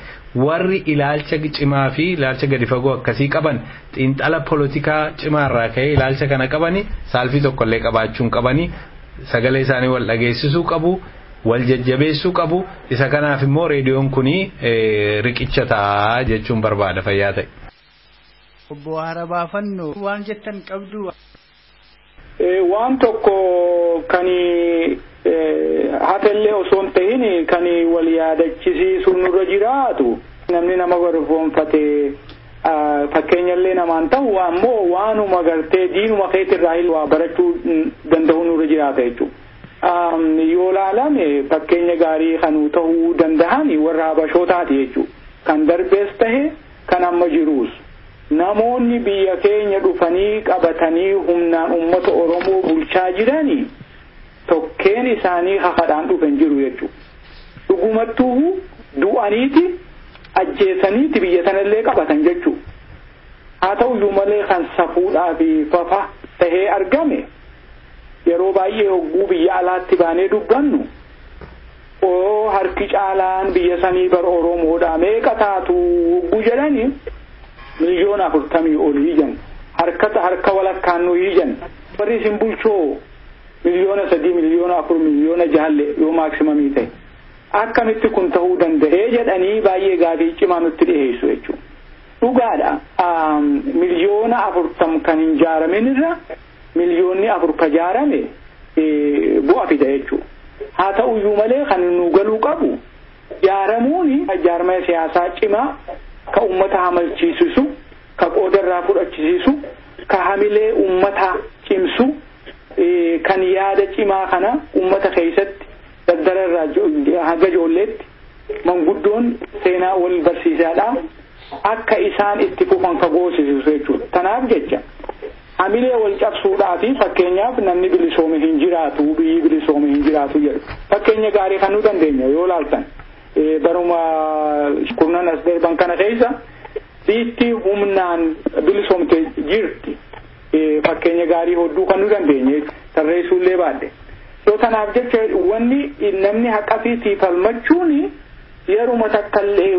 warri ilaalcha cimaa fi ilaalcha gadi fagoo akkasii qaban xiinxala politikaa cimaarraa ka'ee ilaalcha kana qabanii saalfii tokkollee qabaachuu hin qabanii sagalee isaanii wal dhageessisuu qabu wal jajjabeessuu qabu isa kanaaf immoo reediyoon kuni riqicha ta'a jechuun barbaada fayyaa ta'e. Obbo Harabaafannoo waan jettan qabdu. Waan tokko kan hafallee osoo hin ta'in kan wal yaadachisiisu nurra jiraatu namni nama gorfoonfate fakkeenyallee namaan ta'u ammoo waanuma gartee diinuma keetirraa waa barachuu danda'u nurra jiraata jechuudha. Yoo ilaalame fakkeenya gaarii kanuu ta'uu danda'an warra Habashootaati jechuudha. Kan darbees tahe kan amma jiruus. Namoonni biyya keenya dhufanii qabatanii humnaan uummata Oromoo bulchaa jiranii tokkeen isaanii haqadhaan dhufan jiru jechuudha. Dhugumattuu du'aniiti ajjeesaniiti biyya sanallee qabatan jechuudha. Haa ta'uyyuu malee kan safuudhaa fi fafa tahee argame yeroo baay'ee hogguu biyya alaatti baanee dubbannu harki caalaan biyya sanii bar Oromoodhaa meeqa taatu hogguu jedhanii miliyoona 40 ol hijan harka walakkaan nu hijan warri isin bulchoo miliyoona 3 miliyoona 4 miliyoona 6 yoo maaksimamii ta'e akkamitti kun ta'uu danda'ee jedhanii baay'ee gaafii cimaa nutti dhiyeessu jechuudha. Dhugaadha miliyoona 40 kan hin jaaramin irra miliyoonni 4 ka jaarame bu'a fida jechuudha. Haa ta'uyyuu malee kan nu galuu qabu jaaramuuni jaarmaya siyaasaa cimaa ka ummata hamalchiisisu ka qoodarraa fudhachisiisu ka hamilee ummata cimsu kan yaada cimaa kana ummata keessatti daddararraa haga ijoolleetti manguddoon seenaa wal barsiisaadha akka isaan itti fufan ka goosisisu jechuudha. Tanaaf jecha hamilee wal cabsuudhaa fi fakkeenyaaf namni bilisoome hin jiraatu biyyi bilisoome hin jiraatu jedhu fakkeenya gaarii kan nu dandeenya yoo laaltan. Baruma kurnan as darban kana keessa biitti humnaan bilisoomte jirti fakkeenya gaarii hodduu kan nu dandeenye tarreessuullee baadde. Yoo tanaaf jecha wanni namni haqa fi falmachuun yeruma takkallee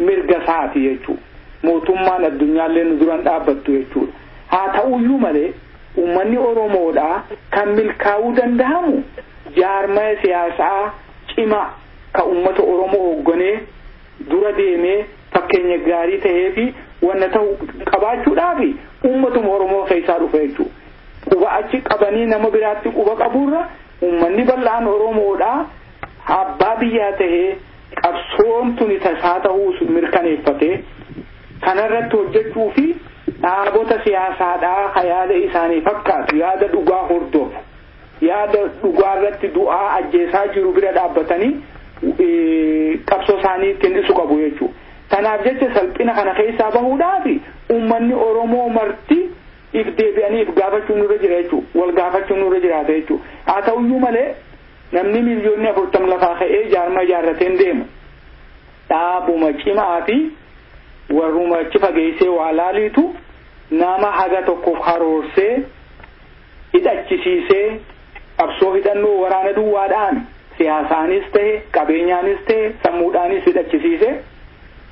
mirga isaati jechuudha. mootummaan addunyaallee nu duran dhaabbattu jechuudha. Haa ta'uyyuu malee uummanni Oromoodhaa kan milkaa'uu danda'amu jaarmaya siyaasaa cimaa ka uummata Oromoo hoogganee dura deemee fakkeenya gaarii ta'ee fi wanna ta'u qabaachuudhaaf uummatuma Oromoo keessaa dhufe jechuudha. Quba achi qabanii nama biraatti quba qaburra uummanni bal'aan Oromoodhaa abbaa biyyaa ta'ee qabsoon tuni tasaa ta'uu mirkaneeffatee kanarratti hojjechuu fi dhaabota siyaasaadhaa yaada isaanii fakkaatu yaada dhugaa hordofu yaada dhugaa irratti du'aa ajjeesaa jiru bira dhaabbatanii qabsoo isaanii ittiin dhisu qabu jechuudha. Kanaaf jecha salphina kana keessaa bahuudhaaf uummanni Oromoo marti if deebi'anii gaafachuun nurra jira jechuudha. Wal gaafachuun nurra jiraata jechuudha. Haa ta'uyyuu malee namni miliyoonni 40 lafaa ka'ee jaarma ijaarrateen deemu dhaabuma cimaa fi warruma achi fageessee waa laaliitu nama haga tokkoof karoorsee hidhachisiisee qabsoo hidhannoo waraana duwwaadhaan siyaasaanis ta'e qabeenyaanis ta'e sammuudhaanis hidhachisiisee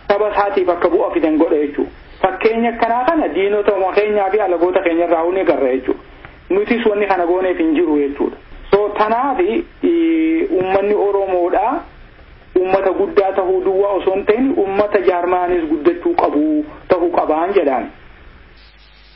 saba isaatiif akka bu'a fidan godha jechuudha. Fakkeenya akkanaa kana diinota keenyaa fi alagoota keenya irraa hunee garra jechuudha. Nutis wanni kana gooneef hin jiru jechuudha. So tanaaf uummanni Oromoodhaa ummata guddaa ta'uu duwwaa osoo hin ta'in ummata jaarmaanis guddachuu qabu ta'uu qabaan jedhaan.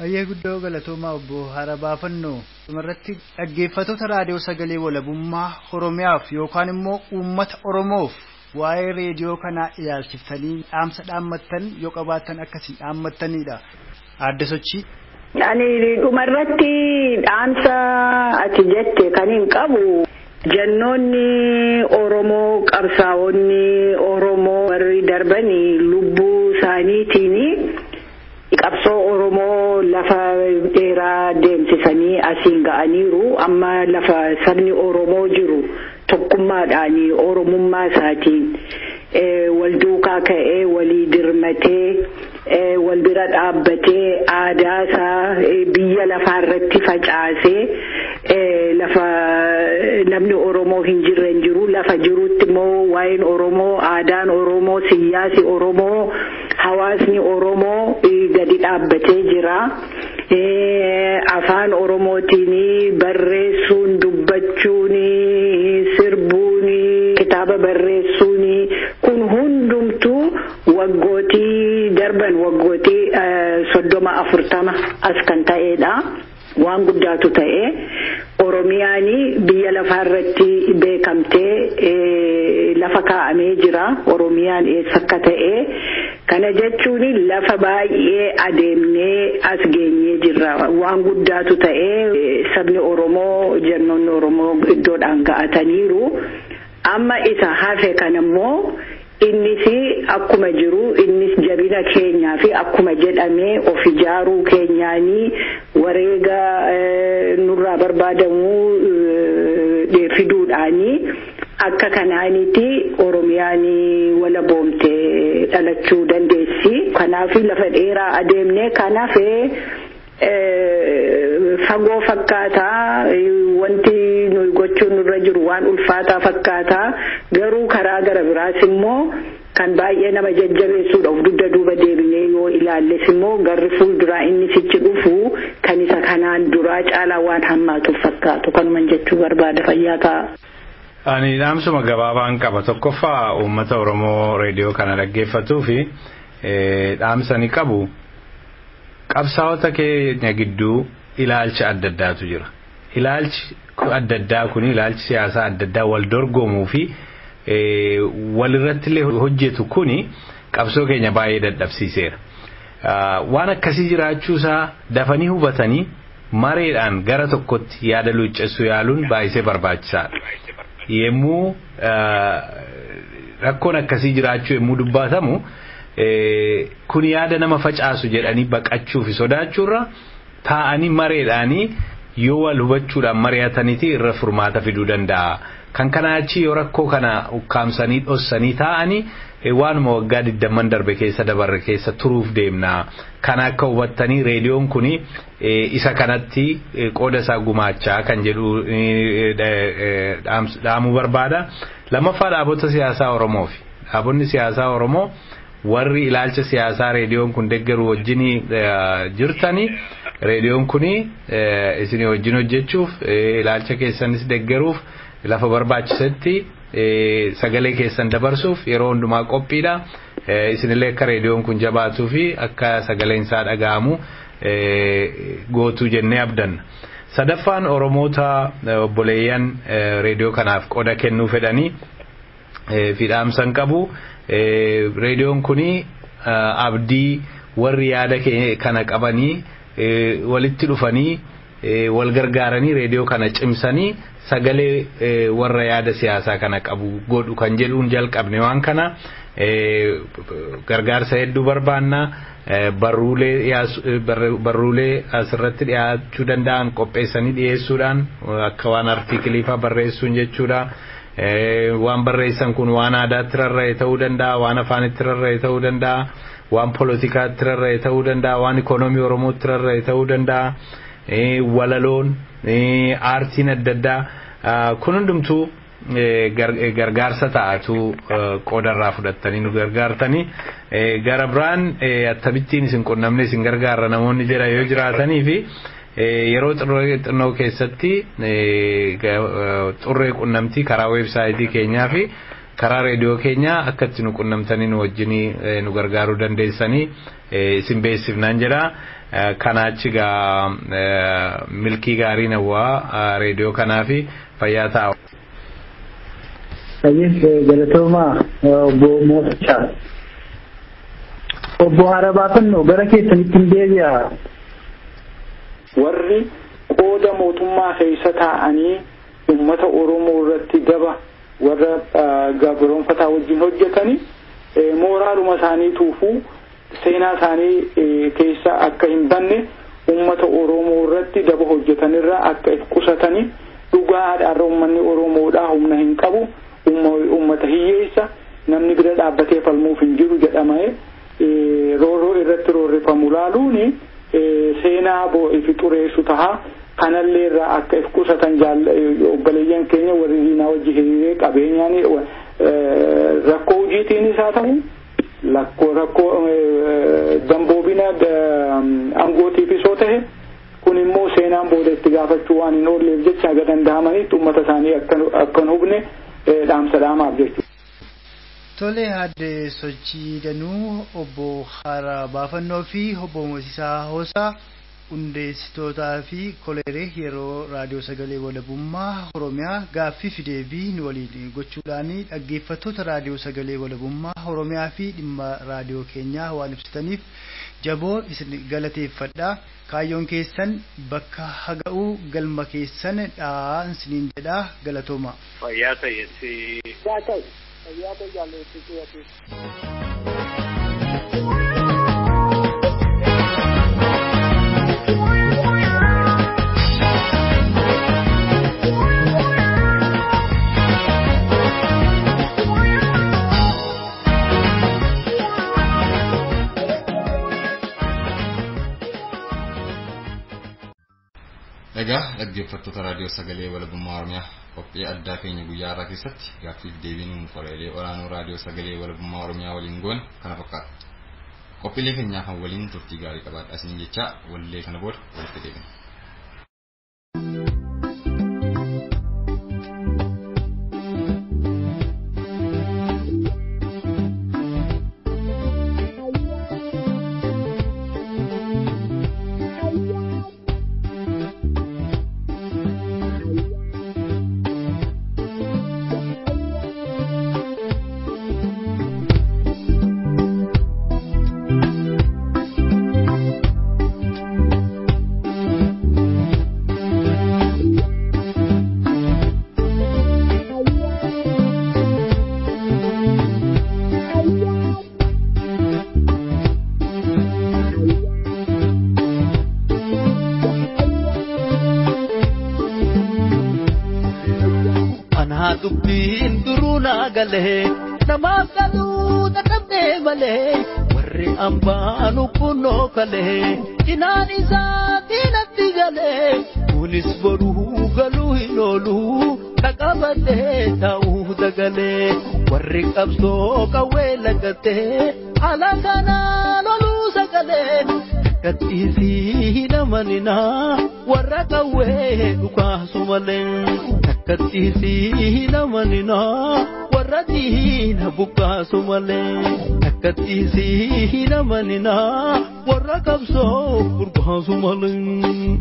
Ayyee guddoo galatoomaa obbo Harabaafannoo dhumarratti dhaggeeffattoota raadiyoo sagalee walabummaa Oromiyaaf yookaan immoo uummata Oromoof waa'ee reediyoo kanaa ilaalchiftanii dhaamsa dhaammattan yoo qabaattan akkasiin dhaammattanidha. Adda sochii. Ani dhumarratti dhaamsa ati jette kan hin qabu. Jannoonni Oromoo qabsaa'onni Oromoo warri darbanii lubbuu isaaniitiin qabsoo Oromoo lafa dheeraa deemsisanii asiin ga'aniiru amma lafa sabni Oromoo jiru tokkummaadhaan Oromummaa isaatiin wal duukaa ka'ee walii dirmatee wal bira dhaabbatee aadaa isaa biyya lafaarratti facaasee lafa namni Oromoo hin jirre hin jiru lafa jirutti immoo waa'een Oromoo aadaan Oromoo siyaasi Oromoo hawaasni Oromoo gadi dhaabbatee jira. Afaan Oromootiin barreessuun dubbachuun sirbuun kitaaba barreessuun kun hundumtuu waggootii darban waggootii 30-40 as kan ta'edha. Waan guddaatu ta'e Oromiyaan biyya lafaarratti beekamtee lafa kaa'amee jira. Oromiyaan eessa akka ta'e kana jechuun lafa baay'ee adeemnee as geenyee jirra. Waan guddaatu ta'e sabni Oromoo jannoonni Oromoo iddoodhaan ga'ataniiru. Amma isa hafe kanammoo innis akkuma jiru innis jabina keenyaa fi akkuma jedhamee of ijaaruu keenyaanii wareega nurraa barbaadamu fiduudhaanii akka kanaanitti Oromiyaan wala boomtee dhalachuu dandeessi. Kanaaf lafa dheeraa adeemnee kanaaf fagoo fakkaataa wanti nuyi gochuun nurra jiru waan ulfaataa fakkaataa garuu karaa gara biraas immoo kan baay'ee nama jajjabeessuudha of dugda duuba deebinee yoo ilaalles immoo garri fuulduraa inni sichi dhufu kan isa kanaan duraa caalaa waan hammaatuuf fakkaatu kanuman jechuu barbaada. Fayyaa ta'a. Ani dhaamsuma gabaabaan qaba. Tokkoffaa uummata Oromoo reediyoo kana dhaggeeffatuu fi dhaamsa ni qabu. Qabsaa'ota keenya gidduu ilaalcha adda addaatu jira. Ilaalchi adda addaa kun ilaalchi siyaasaa adda addaa wal dorgomuu fi walirratti illee hojjetu kuni qabsoo keenya baay'ee dadhabsiiseera. Waan akkasii jiraachuusaa dafanii hubatanii mareedhaan gara tokkotti yaada luuccessuu yaaluun baay'ee barbaachisaadha. Yemmuu rakkoon akkasii jiraachuu yemmuu dubbatamu kun yaada nama facaasu jedhanii baqachuu fi sodaachuurra taa'anii mareedhaanii yoo wal hubachuudhaan mari'ataniiti irra furmaata fiduu danda'a. Kan kana achi yoo rakkoo kana ukkaamsanii dhossanii taa'anii waanuma waggaa 20 darbe keessa dabarre keessa turuuf deemna. Kana akka hubattanii reediyoon kuni isa kanatti qooda isaa gumaachaa kan jedhu dhaamuu barbaada. Lammaffaa dhaabota siyaasaa Oromoofi. Dhaabonni siyaasaa Oromoo warri ilaalcha siyaasaa reediyoon kun deeggaru wajjinii jirtanii reediyoon kuni isin wajjin hojjechuuf ilaalcha keessanis deeggaruuf lafa barbaachisetti sagalee keessan dabarsuuf yeroo hundumaa qophiidha. Isinillee akka reediyoon kun jabaatuu fi akka sagaleen isaa dhaga'amu gootuu jennee abdanna. Sadaffaan Oromoota obboleeyyan reediyoo kanaaf qooda kennuu fedhanii fidhaamsan qabu. Reediyoon kuni abdii warri yaada kana qabanii walitti dhufanii wal gargaaranii reediyoo kana cimsanii sagalee warra yaada siyaasaa kana qabu godhu kan jedhuun jalqabne waan kana gargaarsa hedduu barbaanna. Barruulee asirratti dhiyaachuu danda'an qopheessanii dhiyeessuudhaan akka waan artiikilii fa'aa barreessuun jechuudha. Waan barreessan kun waan aadaatti rarra'e ta'uu danda'a, waan afaanitti rarra'e ta'uu danda'a, waan poolitikaatti rarra'e ta'uu danda'a, waan ikoonoomii Oromootti rarra'e ta'uu danda'a, walaloon, aartiin adda addaa kun hundumtuu gargaarsa ta'atu qoodarraa fudhattanii nu gargaartanii gara biraan attamittiin isin qunnamne isin gargaarra namoonni jedha yoo jiraatanii fi yeroo xinnoo keessatti xurree qunnamtii karaa weebsaayitii keenyaa fi karaa reediyoo keenyaa akka itti nu qunnamtanii nu wajjinii nu gargaaruu dandeessanii isin beeksifnaan jedha. Kanaachi gaa milkii gaarii nawwaa reediyoo kanaa fi fayyaa ta'a. Galatoomaa obbo Moosichaa. Obbo Harabaafannoo gara keessanitti hin deebi'a. Warri qooda mootummaa keessa taa'anii uummata Oromoo irratti daba warra gabroonfataa wajjin hojjetanii mooraaluma isaanii tuufuu seenaa isaanii keessa akka hin banne uummata Oromoo irratti daba hojjetanirraa akka if qusatanii dhugaadhaan uummanni Oromoodhaa humna hin qabu. Uummata hiyyeessa namni bira dhaabbatee falmuuf hin jiru jedhamee rooroo irratti roorrifamu laaluuni seenaa ifi xureessu taha kanallee irraa akka if qusatan obboleeyyan keenya warri diinaa wajji hiriiree qabeenyaan rakkoo hojiitiinis haa ta'u rakkoo damboobina aangootiifis yoo ta'e kun immoo seenaan booda itti gaafachuu waan hin oolleef jecha aga danda'amanitti uummata isaanii akka hin hubne dhaamsa dhaamaaf jechuudha. Tole hadde sochii danuu obbo Harabaafannoo fi obbo Moosisaa Hoosaa hundeessitootaa fi koleeree yeroo raadiyoo sagalee walabummaa Oromiyaa gaaffii fi deebii nu waliin gochuudhaan dhaggeeffattoota raadiyoo sagalee walabummaa Oromiyaa fi dhimma raadiyoo keenyaa waan ibsitaniif jaboo isin galateeffadha. Kaayyoon keessan bakka haga'uu galma keessan dhaan siniin jedha galatooma. Fayyaa ta'etti. Fayyaa ta'e jaallattu. Egaa dhaggeeffattoota raadiyoo sagalee walabummaa Oromiyaa qophii addaa keenya guyyaa har'aa keessatti gaaffii fi deebiin koleelee olaanoo raadiyoo sagalee walabummaa Oromiyaa waliin goone kana fakkaata. Qophiilee keenyaaf waliin turtii gaarii qabaadhaa isin jecha wallee kana booda walitti deebina. Nama kalu tatapne male warri ambanu kuno kale inani saati natti gale kunis boru galu hinolu takabate ta'u dagale warri qabso kawe lagate alakana lolu sagalee takkattiisi namanina warra qawwee dhukaasu malee takkattiisi namanina warra diina buqqaasu malee takkattiisi namanina warra qabsoo burbaasu malee.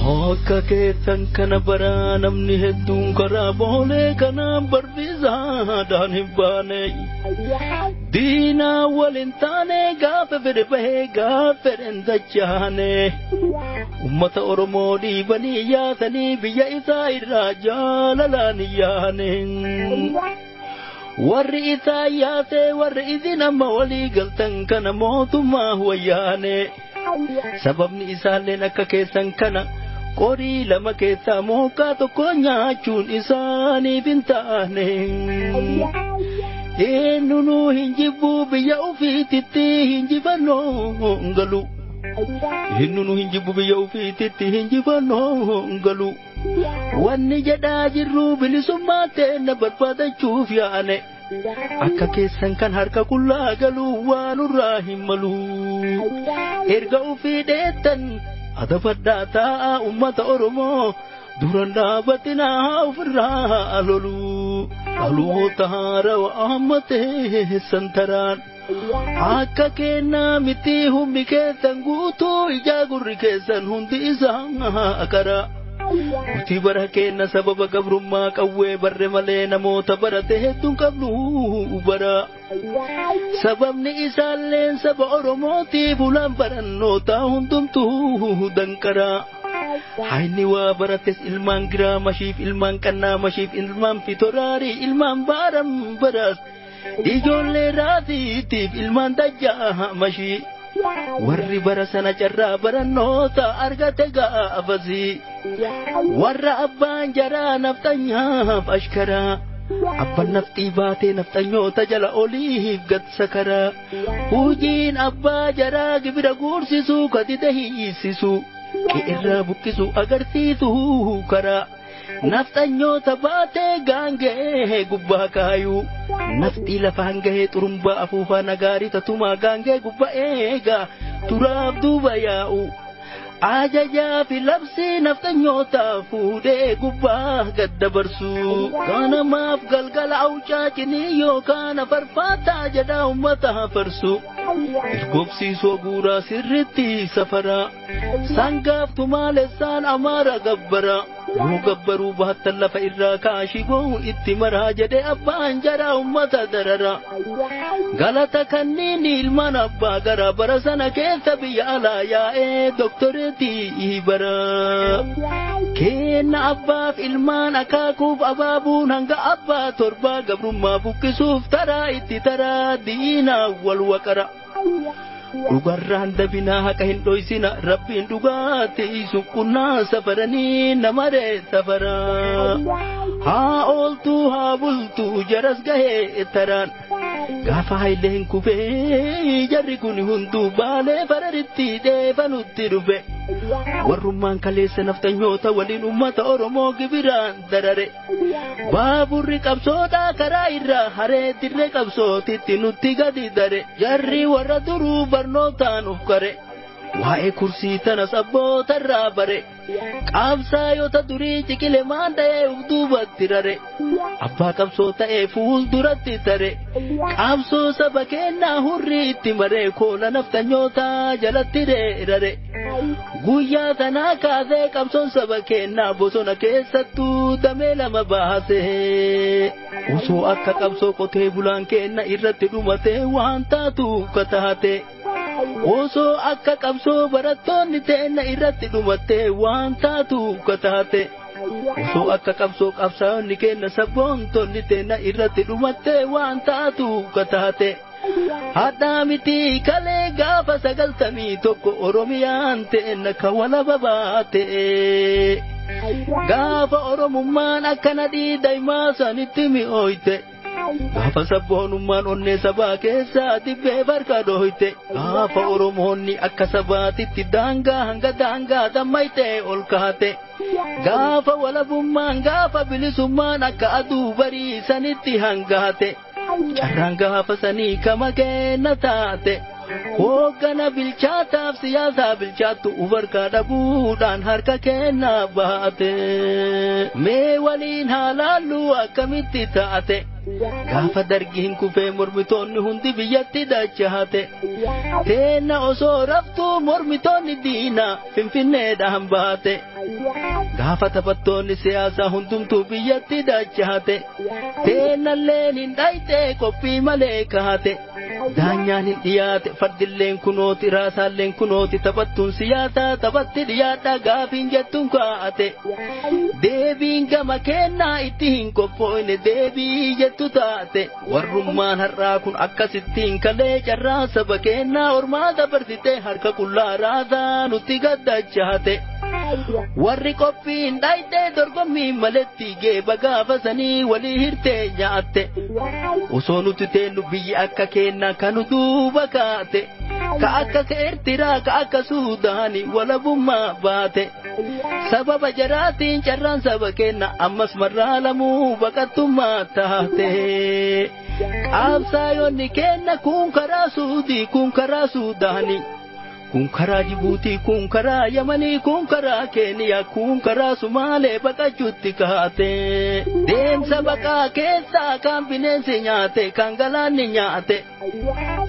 Akka keessan kana bara namni hedduun karaa boolee kanaan barbiisaadhaan hin baane diinaa waliin taane gaafa fedhe bahee gaafa fedhen dachaane ummata Oromoo dhiibanii yaasanii biyya isaa irraa jaalalaan yaane warri isaa yaase warri isin amma walii galtan kana mootummaa wayyaane sababni isaalleen akka keessan kana qorii lama keessaa mookaa tokko nyaachuun isaaniif hin taane eenyuunu hin jibbu biyya ofiititti hin jibannoo galu eenyuunu hin jibbu biyya ofiititti hin jibannoo galu wanni jedhaa jirru bilisummaa teenya barbaadachuuf yaane akka keessan kan harka qullaa galu waan irraa hin malu erga ofii dheettan adabadhaa taa'a ummata Oromoo duran dhaabatinaa ofirraa lolu dhaloota haarawaa ammatee santaraan akka kennaa miti humni keessan guutuu ijaa gurri keessan hundi isaa karaa Uti bara kenna sababa gabrummaa qawwee barre malee namoota barate hedduun qabnu bara sababni isaalleen saba Oromootiif ulaan barannoota hundumtuu danqara hayni waa barates ilmaan giraamashiif ilmaan qannaamashiif ilmaan fitoraarii ilmaan baaram baras ijoollee raatiitiif ilmaan dajjaamashii warri bara sana carraa barannoota argate gaafasi warra abbaan jaraa naftanyaaf ashkaraa abban naftii baatee naftanyoota jala oliif gad sakaraa hujiin abbaa jaraa gibira guursisuu kadide hiisisu qe'irraa buqqisuu agarsiisuu karaa naftanyoota baatee gaangee gubbaa kaayuu naftii lafaan gahee xurumbaa afuufaa nagaarii tatumaa gaangee gubbaa eegaa turaaf duuba yaa'u ajajaa fi labsii naftanyoota fuudhee gubbaa gad dabarsu ganamaaf galgala awcaacinii yookaan farfaataa jedhaa ummata farsu irgoobsiisoo guuraa sirritti safaraa sangaaf tumaalessaan amaara gabbara yoo gabbaruu baattan lafa irraa kaashigoo itti maraa jedhee abbaan jaraa ummata darara galata kanniin ilmaan abbaa garaa bara sana keessa biyya alaa yaa'ee doktoreetii bara kenna abbaaf ilmaan akaakuuf abaabuun hanga abbaa torbaa gabrummaa buqqisuuf taraa itti taraa diinaa wal waqara dhugarraan dabinaa haqa hin dhoysina rabbiin dhugaatii suqunnaa safaranii namaree safaraa haa ooltuu haa bultuu jaras gahee taraan gaafa haileen kufee jarri kun hunduu baalee fararitti deefanutti dhufe warrummaan kaleessa naftanyoota waliin ummata Oromoo gibiraan darare baaburri qabsoodhaa karaa irraa haree dirree qabsootitti nutti gadi dare jarri warra duruu barnootaan uf kare waa'ee kursii tanas abbootarraa bare qaabsaayota durii ciqile maan ta'ee uf duubatti rare abbaa qabsoo ta'ee fuulduratti tare qaabsoo saba kennaa hurrii itti maree koola naftanyootaa jalatti reerare guyyaa tanaa kaasee qabsoon saba kennaa bosona keessattuu damee lama baase osoo akka qabsoo qotee bulaan kenna irratti dhumatee waan taatu kataate osoo akka qabsoo barattoonni teenna irratti dhumattee waan taatu kataate osoo akka qabsoo qabsaa'onni kenna sabboontonni teenna irratti dhumattee waan taatu kataate hadhaa miti kalee gaafa 91 Oromiyaan teenna ka walaba baate gaafa Oromummaan akkana dhiidaymaa sanitti mi'ooyte gaafa sabboonummaan onnee sabaa keessaa dibbee barka dhohite gaafa oromoonni akka sabaatitti daangaa hanga daangaa dammaytee ol kaate gaafa walabummaan gaafa bilisummaan akka aduu bariisanitti hangaate carraan gaafa sanii kama kenna taate hoggana bilchaataaf siyaasaa bilchaattu ubarkaa dhabuudhaan harka kenna baate mee waliin haalaallu akkamitti taate gaafa dargiin kufee mormitoonni hundi biyyatti dachahate teenna osoo raftuu mormitoonni diina finfinneedhaan baate gaafa taphattoonni siyaasaa hundumtuu biyyatti dachahate teennalleen hin dhayte qophii malee kaate daanyaan hin dhiyaate fardilleen kunooti raasaalleen kunooti taphattuun siyaasaa taphatti dhiyaadha gaafiin jettuun kaa'ate deebiin gama kennaa itti hin qophooyne deebii jettu taate warrummaan har'aa kun akkasittiin kalee carraa saba kennaa ormaa dabarsite harka qullaa raasaa nutti gaddachaate warri qophiin dhayte dorgommii maletti geeba gaafa sanii walii hirtee nyaatte osoo nuti teennu biyyi akka kennaa kanu duuba kaate ka akka Eertiraa ka akka Suudaanii walabummaa baate sababa jaraatiin carraan saba kenna ammas marraa lamuu baqattummaa taate qabsaayonni kenna kun karaa Suudii kun karaa Suudaanii kun karaa Jibuutii kun karaa Yamanii kun karaa Keeniyaa kun karaa Sumaalee baqachuutti kaate deemsa baqaa keessaa kan bineensi nyaate kan galaanni nyaate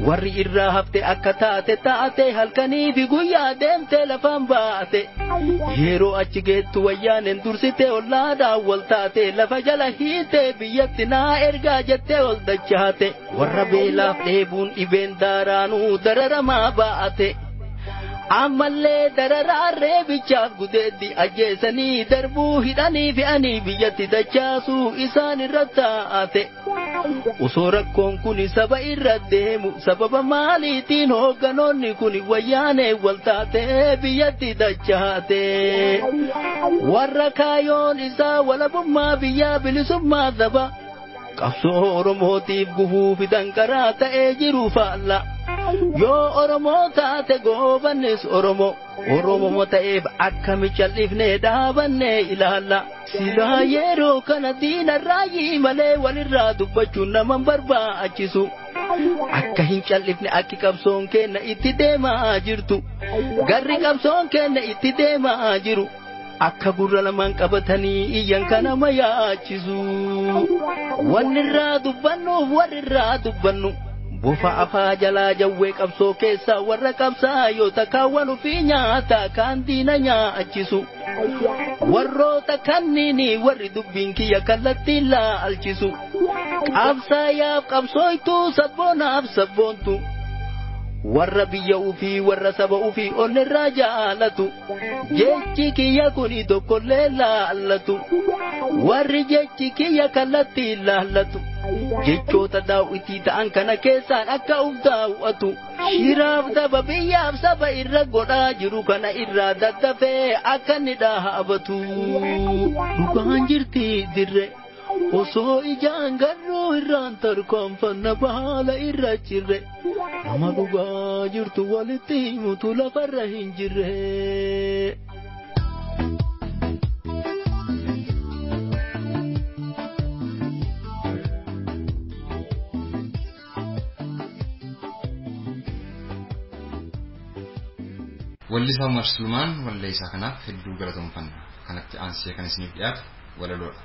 warri irraa hafte akka taate halkanii fi guyyaa deemte lafaan baate yeroo achi geettu wayyaaneen dursite ollaadhaan wal taate lafa jala hiite biyyatti naa ergaa jettee ol dachaate warra beelaaf dheebuun dhibeen daaraanuu dararamaa baate ammallee dararaarree bichaaf gudeeddi ajjeesanii darbuu hidhanii fe'anii biyyatti dachaasuu isaan irra taate osoo rakkoon kun saba irra deemu sababa maaliitiin hoogganoonni kun wayyaanee wal taate biyyatti dachaate warra kaayoon isaa walabummaa biyyaa bilisummaa saba qabsoo oromootiif gufuu fidan karaa ta'ee jiru faalla yoo oromoo taate goobannes oromoo ta'eef akkami cal'ifnee dhaabannee ilaalla silaa yeroo kana diinarraayyii malee walirraa dubbachuun naman barbaachisu akka hin cal'ifne akki qabsoon kenna itti deemaa jirtu garri qabsoon kenna itti deemaa jiru akka gurra lamaan qabatanii iyyan kana mayaachisu wannirraa dubbannuuf warrirraa dubbannu bofa afaa jalaa jawwee qabsoo keessaa warra qabsaa yoo takkaawwan ofii nyaata kan diina nyaachisu warroota kanniini warri dubbiin kiyya kallattiin laalchisu qabsaayaaf qabsooytuu sabboonaaf sabboontu warra biyya ufii warra saba ufii onnirraa jaalatu jechi kiyya kuni tokkollee laallatu warri jechi kiyya kallattiin laallatu jechoota daawwitii ta'an kana keessaan akka uf daawwatu shiraaf daba biyyaaf saba irra godhaa jiru kana irraa daddafee akka inni dhaabatu dhugaan jirti dirre osoo ijaan garuu irraan tarkaanfanna baala irra jirre nama dhugaa jirtu walitti himutu lafarra hin jirre. Wallisaa Umar Sulmaan walleessaa kanaaf hedduu galatoomfanna kanatti aansee kan isiniif dhiyaatu walaloodha.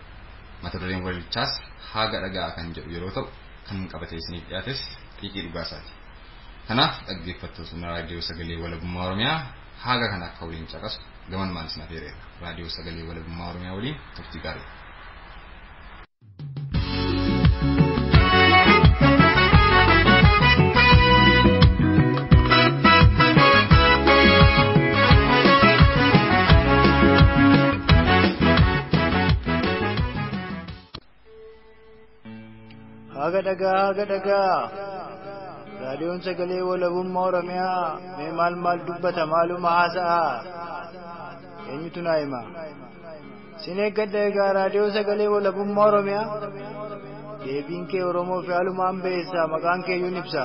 Mata dureen walichaas haaga dhagaa kan jedhu yeroo ta'u kan qabatee isiniif dhiyaates xiiqii dhugaasaati. Kanaaf dhaggeeffattoota raadiyoo sagalee walabummaa Oromiyaa haaga kana akka waliin caqasu gaman maal isin afeereera. Raadiyoo sagalee walabummaa Oromiyaa waliin turtii gaarii. haga dagaa raadiyoon sagalee walabummaa Oromiyaa mee maal dubbata maaluma haasa'a eenyutu naa hima sin eeggadha egaa raadiyoo sagalee walabummaa Oromiyaa deebiin kee Oromoo fi halumaan beessa maqaan kee yuun ibsa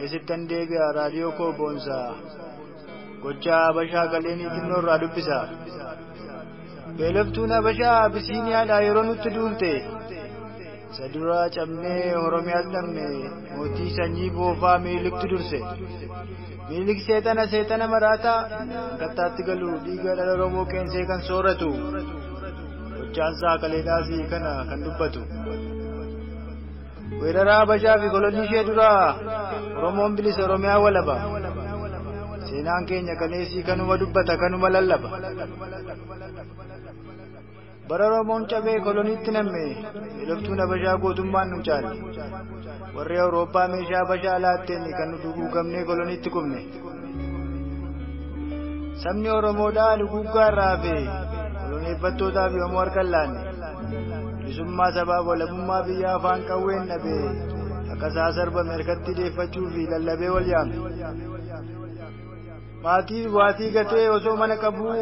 eessittan deebi'a raadiyoo koo boonsaa gochaa Habashaa galeenii xinnoo irraa dubbisa beeloftuun Habashaa Abisiiniyaadhaa yeroo nutti duulte isa duraa cabnee Oromiyaatti dhabne mootii sanyii boofaa Miniliktu durse Minilik seexana maraataa kattaatti galu dhiiga dhala Oromoo keensee kan sooratu gochaansaa kaleedhaasii kana kan dubbatu weeraraa Habashaa fi kolonii ishee duraa Oromoon bilisa Oromiyaa walaba seenaan keenya kaleessii kanuma dubbata kanuma lallaba bara Oromoon cabee koloniitti namme beeloftuun Habashaa gootummaan nu caale warri Awurooppaa meeshaa Habashaa laatteen kan nu duguugamnee koloniitti qubne sabni Oromoodhaa duguuggaa irraa hafe koloneeffattootaaf yommuu harkaan laanne bilisummaa sabaa walabummaa biyyaa afaan qawween dhabee akkasaa sarbame harkatti deeffachuu fi lallabee wal yaame maatii waatii gatee osoo mana qabuu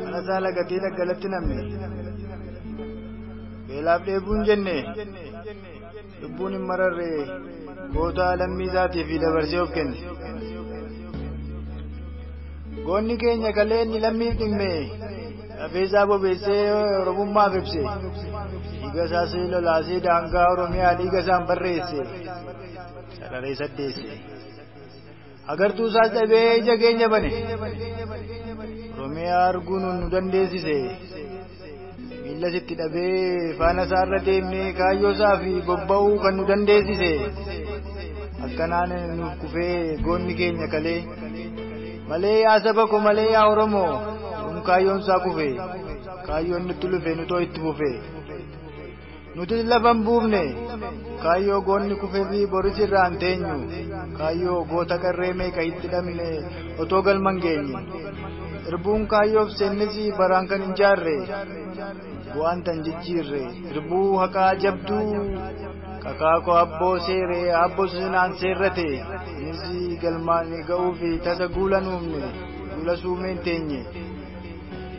manasaa lagatee daggalatti namme beelaaf dheebuun jenne lubbuun hin mararre goota lammii isaatii fi dabarsee of kenne goonni keenya kaleenni lammiif dhimme Afeesaa bobeessee Oromummaaf ibse dhiiga isaas lolaasee daangaa Oromiyaa dhiiga isaan barreesse sararee saddeesse agartuu isaas dhabee ija keenya bane Oromiyaa arguun nu dandeessise miilla sitti dhabee faana isaarra deemnee kaayyoo isaa fi bobba'uu kan nu dandeessise akkanaan nuuf kufee goonni keenya kalee malee yaa saba ko malee yaa Oromoo kaayyoon isaa kufe kaayyoon nutti lufe nutoo itti fufe nuti lafan buufne kaayyoo goonni kufe fi boris irraan teenyu kaayyoo goota qarree meeqa itti dhabne otoo galman geenye irbuun kaayyoof seennis baraan kan hin jaarre bu'aan tan jijjiirre irbuu haqaa jabduu kakaakoo abboo seeree abboo sinaan seerrate innis galmaan ga'uu fi tasa guula nuufne guula suumeen teenye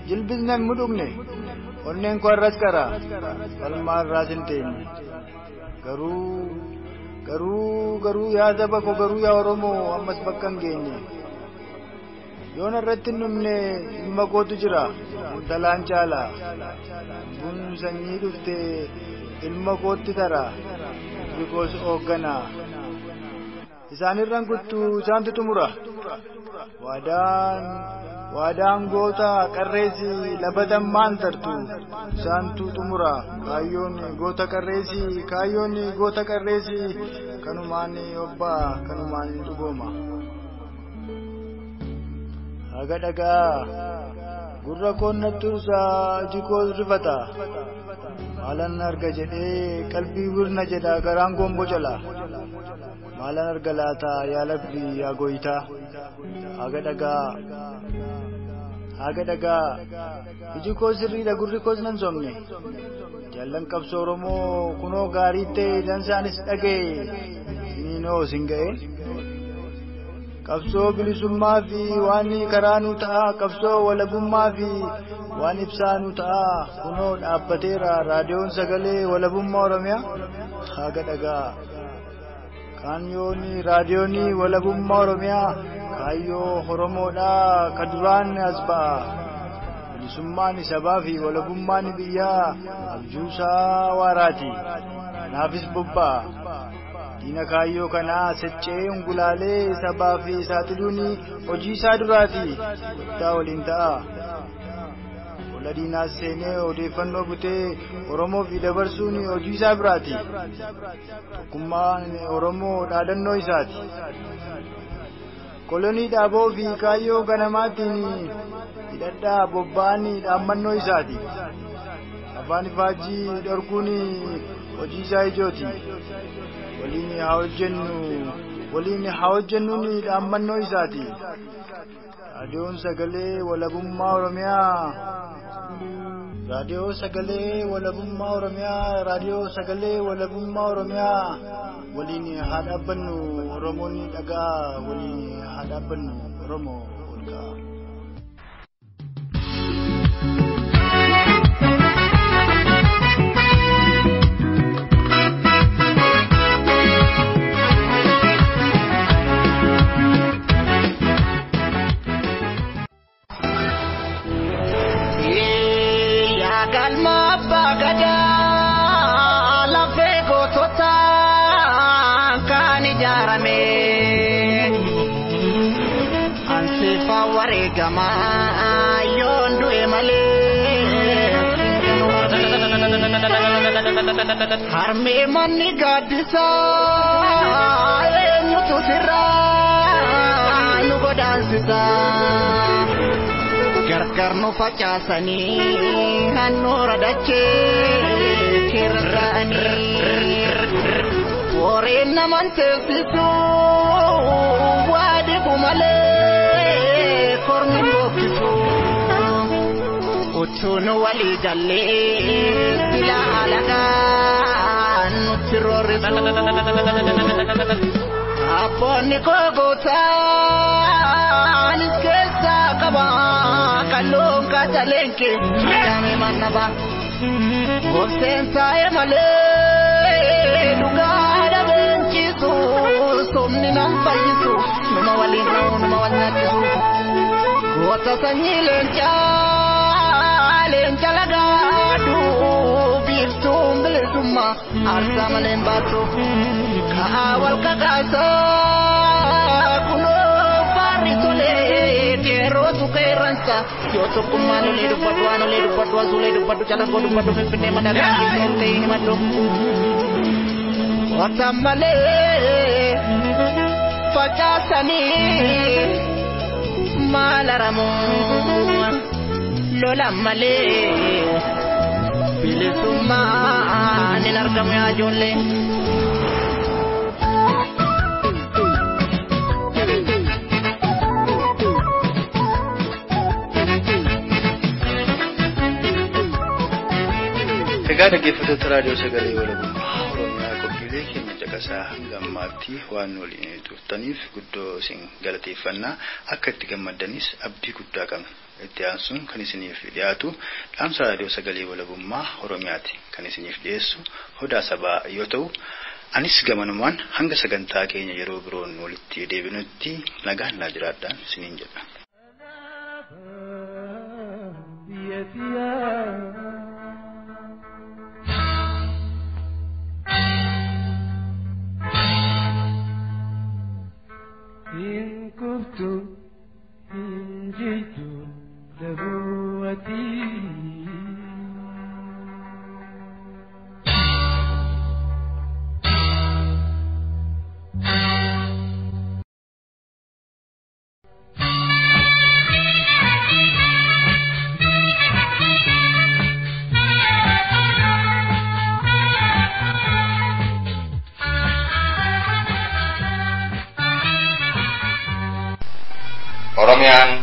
jilbisnan mudhugne onneen koo arras qara falmaa irraas hin teenye garuu yaa saba ko garuu yaa Oromoo ammas bakka hin geenye yoon irratti hin dhumne ilma kootu jira intalaan caala bun sanyii dhufte ilma kootti tara bikoos hoogganaa isaanirran kuttu isaantu xumura waadaan goota qarreesi labatan maan tartu isaantu xumura kaayyoon goota qarreesi kanumaan obbaa kanumaan dhugooma haga dhagaa gurra koonnatti ursaa jikoos rifata maalan arga jedhee qalbii wirna jedha garaan gombo jala maalan arga laata yaa labbi yaa gooytaa haga dhagaa iji koo sirriidha gurri koos nan somne jaallan qabsoo Oromoo kunoo gaarii ta'e dansaanis dhaga'e siniinoo sin ga'e qabsoo bilisummaa fi waan karaa nu ta'a qabsoo walabummaa fi waan ibsaa nu ta'a kunoo dhaabbateera raadiyoon sagalee walabummaa Oromiyaa haga dhagaa kaayyoon raadiyoonii walabummaa Oromiyaa kaayyoo Oromoodhaa ka duraan as ba'a bilisummaan sabaa fi walabummaan biyyaa abjuusaa waaraati naafis bobba'a diina kaayyoo kanaa seccee ungulaalee sabaa fi saaxiluun hojii isaa duraati guddaa waliin ta'a ola diinaas seenee odeeffannoo butee Oromoo fi dabarsuun hojii isaa biraati tokkummaan Oromoo dhaadannoo isaati kolonii dhaaboo fi kaayyoo ganamaatiin hidhadhaa bobba'anii dhaammannoo isaati afaan ifaajii dhorkuun hojii isaa ijooti waliin haa hojjennuun dhaammannoo isaati raadiyoon sagalee walabummaa Oromiyaa raadiyoo sagalee walabummaa Oromiyaa waliin haa dhaabbannu Oromoon dhagaa waliin haa dhaabbannu Oromoo olkaa. harme manni gaddisa eenyutu sirra nu godaansisa gargar nu facaasanii hannoora dachee kirraanii warreen naman teessisu waadigu malee kormi bokkisu utuunu walii gallee sila alagaan nutti roorrisu abboonni koo gootaan keessaa qaba kalluun kaatalenke madame mannaba gorseen saa'e malee dhugaadha beenchisu somni nan fayyisu numa waliin ta'uu numa wal nyaachisu goota sanyii leenca lagaadhu biiftuun bilisumma aarsaa maleen baatu ka'aa wal kakaasaa kunoo faarri tolee keerootu keerransa yoo tokkummaan olee dubbadhu waan olee dubbadhu asuulee dubbadhu calaqqoo dubbadhu finfinnee madagaan keesseen ta'ee himadhu watan malee facaasanii maal aramoo lolan malee bilisummaan hin argamu yaa ijoollee. Egaa dhaggeeffattoota raadiyoo sagalee walabummaa Oromiyaa qophiilee keenya caqasaa hanga ammaatti waan waliin turtaniif guddoo isin galateeffannaa akka itti gammaddanis abdii guddaa qabna. Itti aansuun kan isiniif dhiyaatu dhaamsa raadiyoo sagalee walabummaa Oromiyaati. Kan isiniif dhiyeessu Odaa Sabaa yoo ta'u anis gamanumaan hanga sagantaa keenya yeroo biroon walitti deebinutti nagaan naa jiraadhaan isiniin jedha. Oromiyaan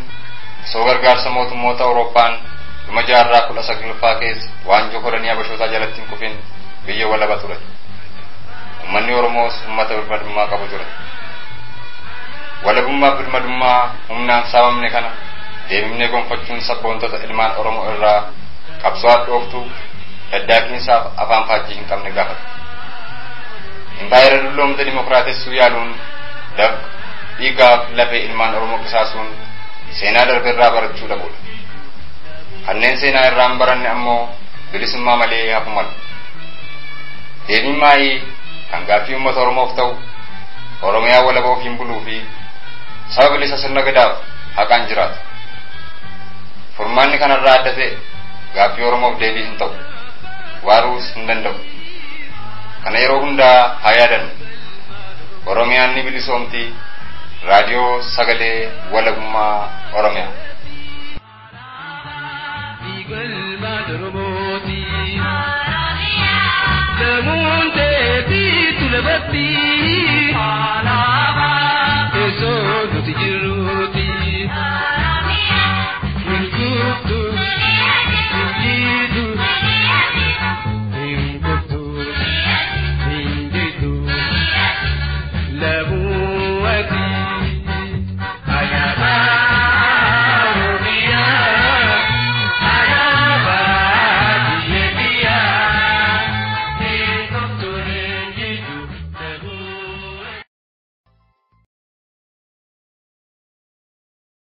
gargaarsa mootummoota Awurooppaan dhuma jaarraa 19ffaa keessa waan jokoranii abashootaa jalatti hin kufin biyya walaba ture. Uummanni Oromoos uummata birmadummaa qabu ture. Walabummaa birmadummaa humnaan saamamne kana deebifnee gonfachuun sabboontota ilmaan Oromoo irraa qabsoo dhooftuu daddaaqiinsaaf afaan faajjii hin qabne gaafata. Impaayera dulloomte dimokiraatessuu yaaluun dhiigaaf lafee ilmaan Oromoo qisaasuun seenaa darbe irraa barachuu dhabuudha. Kanneen seenaa irraa hin baranne ammoo bilisummaa malee hafu malu. Deebiin maayii kan gaaffii uummata Oromoof ta'u Oromiyaa walaba ofiin buluu fi saba bilisa sirna gadaaf haqaan jiraatu. Furmaanni kanarraa adda ta'e gaaffii Oromoof deebii hin ta'u. Waaruus hin danda'u. Kana yeroo hundaa haa yaadannu. Oromiyaan ni bilisoomti. Radio Sagalee Walabummaa Oromiyaa.